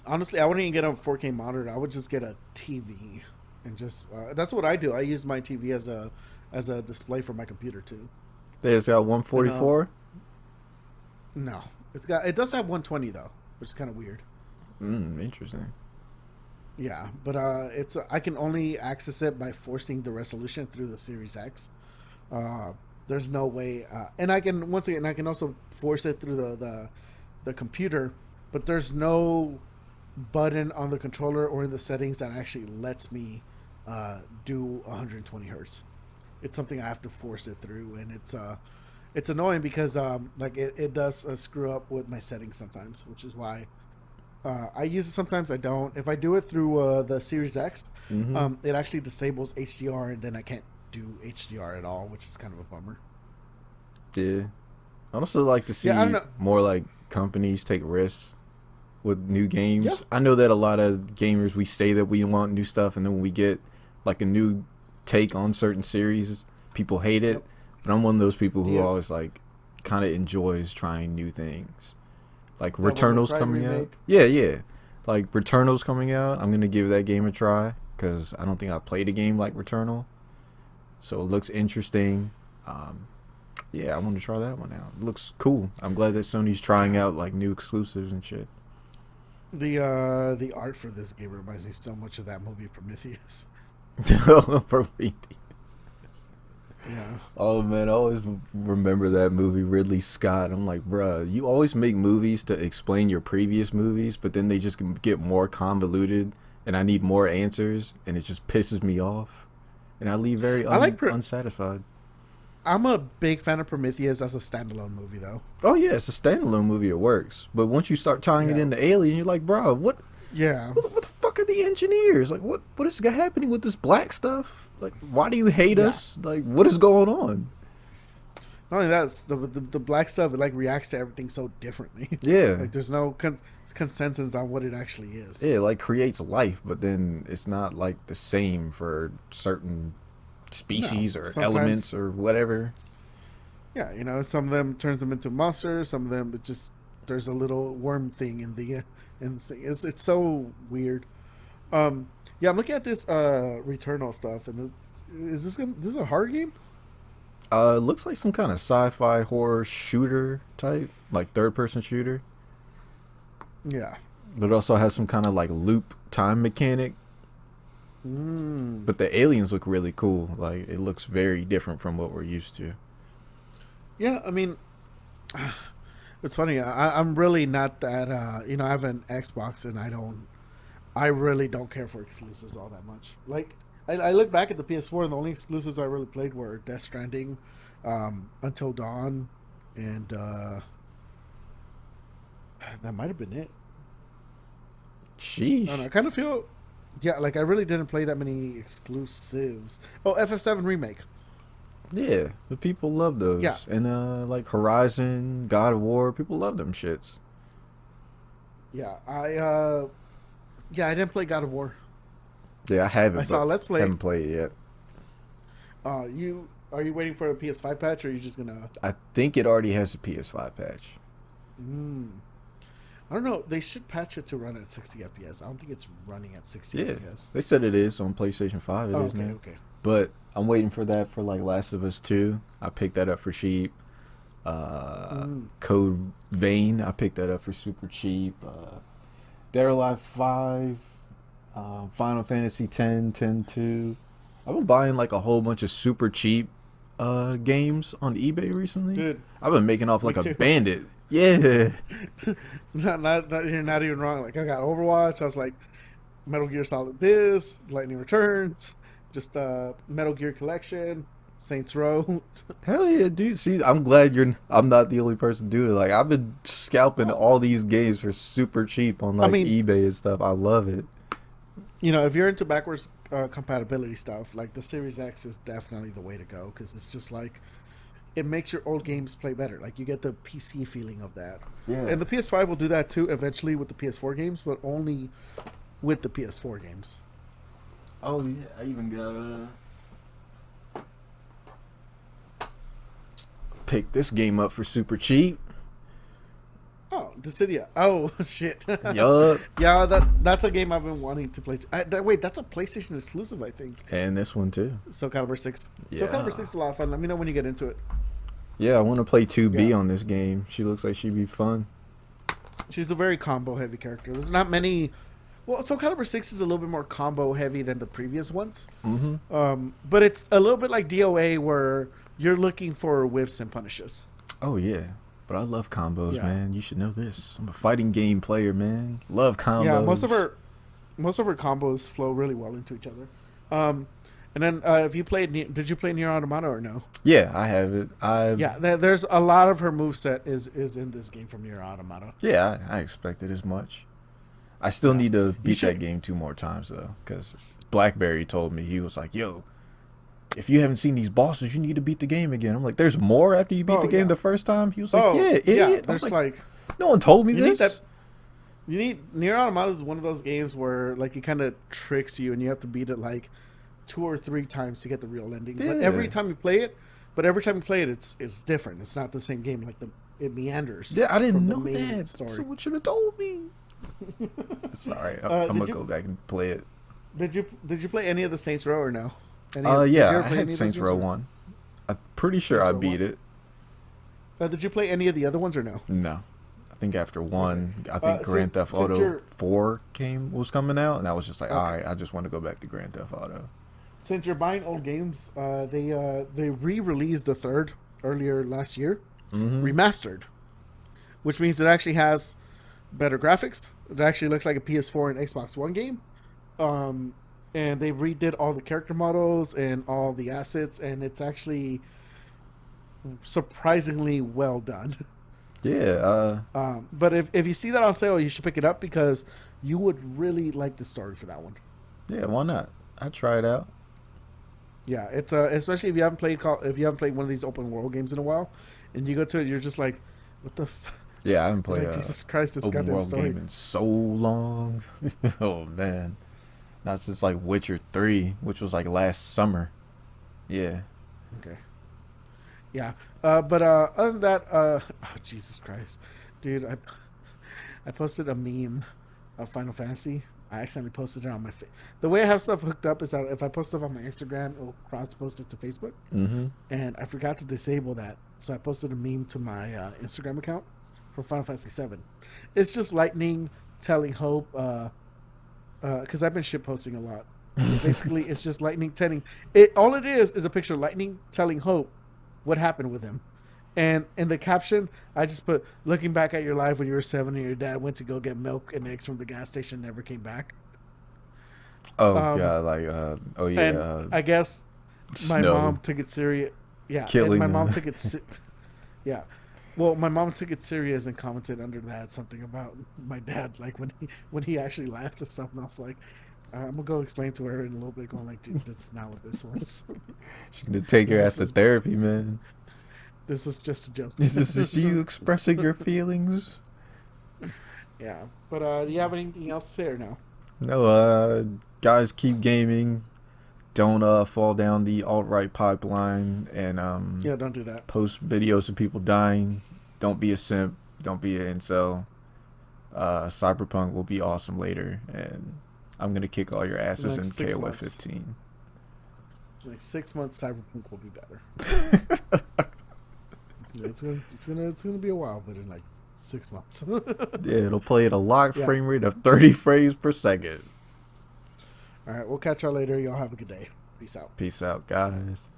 Honestly, I wouldn't even get a 4K monitor. I would just get a TV and just that's what I do. I use my TV as a display for my computer too. It's got And 144. no, it does have 120 though, which is kind of weird. Interesting. Yeah, but it's I can only access it by forcing the resolution through the Series X. Uh, there's no way, and I can once again I can also force it through the computer, but there's no button on the controller or in the settings that actually lets me do 120 hertz. It's something I have to force it through, and it's annoying because like it does screw up with my settings sometimes, which is why I use it sometimes. I don't. If I do it through the Series X, Mm-hmm. it actually disables HDR, and then I can't do HDR at all, which is kind of a bummer. Yeah. I also like to Yeah, I don't see know. more like companies take risks with new Yeah, games. I know that a lot of gamers, we say that we want new stuff, and then when we get like a new take on certain series, people hate it. yep. But I'm one of those people who The always like kind of enjoys trying new things. Like Devil May Returnal's Cry coming out. remake. Yeah, yeah. Like Returnal's coming out. I'm gonna give that game a try because I don't think I played a game like Returnal, so it looks interesting. Um, yeah, I want to try that one out. It looks cool. I'm glad that Sony's trying God, out like new exclusives and shit. the art for this game reminds me so much of that movie Prometheus. For me. Yeah, Oh man, I always remember that movie, Ridley Scott. I'm like, bruh, you always make movies to explain your previous movies, but then they just get more convoluted, and I need more answers, and it just pisses me off, and I leave very I like. unsatisfied. I'm a big fan of Prometheus as a standalone movie, though. Oh yeah, it's a standalone movie, it works, but once you start tying it Yeah, into Alien, you're like, bruh, yeah. what the fuck are the engineers? Like, what is happening with this black stuff? Like, why do you hate Yeah. us? Like, what is going on? Not only that, it's the black stuff it like reacts to everything so differently. Yeah. Like there's no consensus on what it actually is. Yeah, it like creates life, but then it's not like the same for certain No, species or sometimes elements or whatever. yeah, some of them turns them into monsters. Some of them it just there's a little worm thing in the thing. It's so weird. Yeah, I'm looking at this Returnal stuff, and this is a horror game? It looks like some kind of sci-fi horror shooter type, like third-person shooter, Yeah. but it also has some kind of like loop time mechanic. Mm. But the aliens look really cool. Like it looks very different from what we're used to. Yeah, I mean, it's funny. I'm really not that. I have an Xbox, and I really don't care for exclusives all that much. Like, I look back at the PS4, and the only exclusives I really played were Death Stranding, Until Dawn, and that might have been it. I don't know. Sheesh. I kind of feel, yeah, like I really didn't play that many exclusives. Oh, FF7 remake. Yeah, the people love Yeah, those, and like Horizon, God of War, people love them shits. yeah. I didn't play God of War. Yeah, I I haven't, saw but Let's Play. haven't played it yet. You are you waiting for a PS5 patch, or are you just gonna? I think it already has a PS5 patch. Mm, I don't know. They should patch it to run at 60 FPS. I don't think it's running at 60 Yeah, FPS. they said it is on PlayStation 5. It Oh, is okay, now. okay. But I'm waiting for that for like Last of Us 2. I picked that up for cheap. Mm, Code Vein, I picked that up for super cheap. Dead or Alive 5, Final Fantasy 10, 10 2. I've been buying like a whole bunch of super cheap games on eBay recently. dude, I've been making off me like a too. bandit. Yeah. You're not even wrong. Like I got Overwatch. I was like Metal Gear Solid this, Lightning Returns, just Metal Gear Collection, Saints Row. Hell yeah, dude. See, I'm not the only person doing it. Like I've been scalping all these games for super cheap on I like mean, eBay and stuff. I love it. if you're into backwards compatibility stuff, like the Series X is definitely the way to go because it's just like it makes your old games play better. Like you get the PC feeling of that, Yeah. and the PS5 will do that too eventually with the PS4 games, but only with the PS4 games. Oh yeah, I even got picked this game up for super cheap. Oh, Dissidia. Oh shit. Yup. Yeah, that's a game I've been wanting to play. Wait, that's a PlayStation exclusive, I think. And this one too. Soul Calibur 6. Yeah. Soul Calibur 6 is a lot of fun. Let me know when you get into it. Yeah, I want to play 2B Yeah. on this game. She looks like she'd be fun. She's a very combo heavy character. There's not many. Well, Soul Calibur 6 is a little bit more combo heavy than the previous ones. But it's a little bit like DOA where you're looking for whiffs and punishes. Oh yeah, but I love combos, Yeah. man. You should know this. I'm a fighting game player, man. Love combos. Yeah, most of her combos flow really well into each other. And then if you played, did you play Nier Automata or no? Yeah, I have it. There's a lot of her moveset is in this game from Nier Automata. Yeah, I expected as much. I still need to beat should- that game 2 more times though, because Blackberry told me, he was like, "Yo, if you haven't seen these bosses, you need to beat the game again." I'm like, "There's more after you beat the game the first time?" He was like, "Yeah, idiot." Yeah, I'm there's like no one told me you need this. you need Nier Automata is one of those games where like it kind of tricks you and you have to beat it like 2 or 3 times to get the real ending. Yeah. But every time you play it, it's different. It's not the same game. Like it meanders. Yeah, I didn't from the know main that. story. Someone should have told me. Sorry, I'm gonna go back and play it. Did you play any of the Saints Row or no? Did Yeah, you ever I play any had of Saints those Row games? 1. I'm pretty sure Saints I Row beat 1? it. Did you play any of the other ones or no? No. I think after 1, I think So- Grand Theft since Auto you're- 4 was coming out, and I was just like, Okay. all right, I just want to go back to Grand Theft Auto. Since you're buying old games, they re-released the third earlier last year, remastered, which means it actually has better graphics. It actually looks like a PS4 and Xbox One game. And they redid all the character models and all the assets, and it's actually surprisingly well done. Yeah, But if you see that on sale, you should pick it up because you would really like the story for that one. yeah, why not? I'd try it out. Yeah, it's especially if you haven't played one of these open world games in a while, and you go to it, you're just like, what the. Yeah, I haven't played Like, Jesus Christ, this open goddamn world story. game in so long. Oh man, that's just like Witcher 3, which was like last summer. Yeah. Okay. Yeah, but other than that, oh, Jesus Christ, dude, I posted a meme of Final Fantasy. I accidentally posted it on my. The way I have stuff hooked up is that if I post stuff on my Instagram, it'll cross post it to Facebook, and I forgot to disable that, so I posted a meme to my Instagram account for Final Fantasy 7. It's just lightning telling Hope, because I've been shit posting a lot. Basically, it's just lightning telling it. All it is a picture of lightning telling Hope what happened with him. And in the caption, I just put, looking back at your life when you were 7 and your dad went to go get milk and eggs from the gas station and never came back. Oh god, like oh yeah, And I guess my Snow. mom took it serious. Yeah, Killing and my mom them. took it. Yeah, well, my mom took it serious and commented under that something about my dad, like when he actually laughed and stuff. And I was like, I'm gonna go explain to her in a little bit, going like, dude, that's not what this was. She's gonna take your ass to therapy, man. This was just a joke. This is just you expressing your feelings. Yeah, but do you have anything else to say or no? No, guys, keep gaming. Don't fall down the alt-right pipeline, and Yeah, don't do that. post videos of people dying. Don't be a simp. Don't be an incel. Cyberpunk will be awesome later, and I'm gonna kick all your asses Like in 6 KOF months. 15. Like 6 months, Cyberpunk will be better. Yeah, it's gonna be a while, but in like 6 months. Yeah, it'll play at a locked Yeah. frame rate of 30 frames per second. All right, we'll catch y'all later. Y'all have a good day. Peace out. Peace out, guys.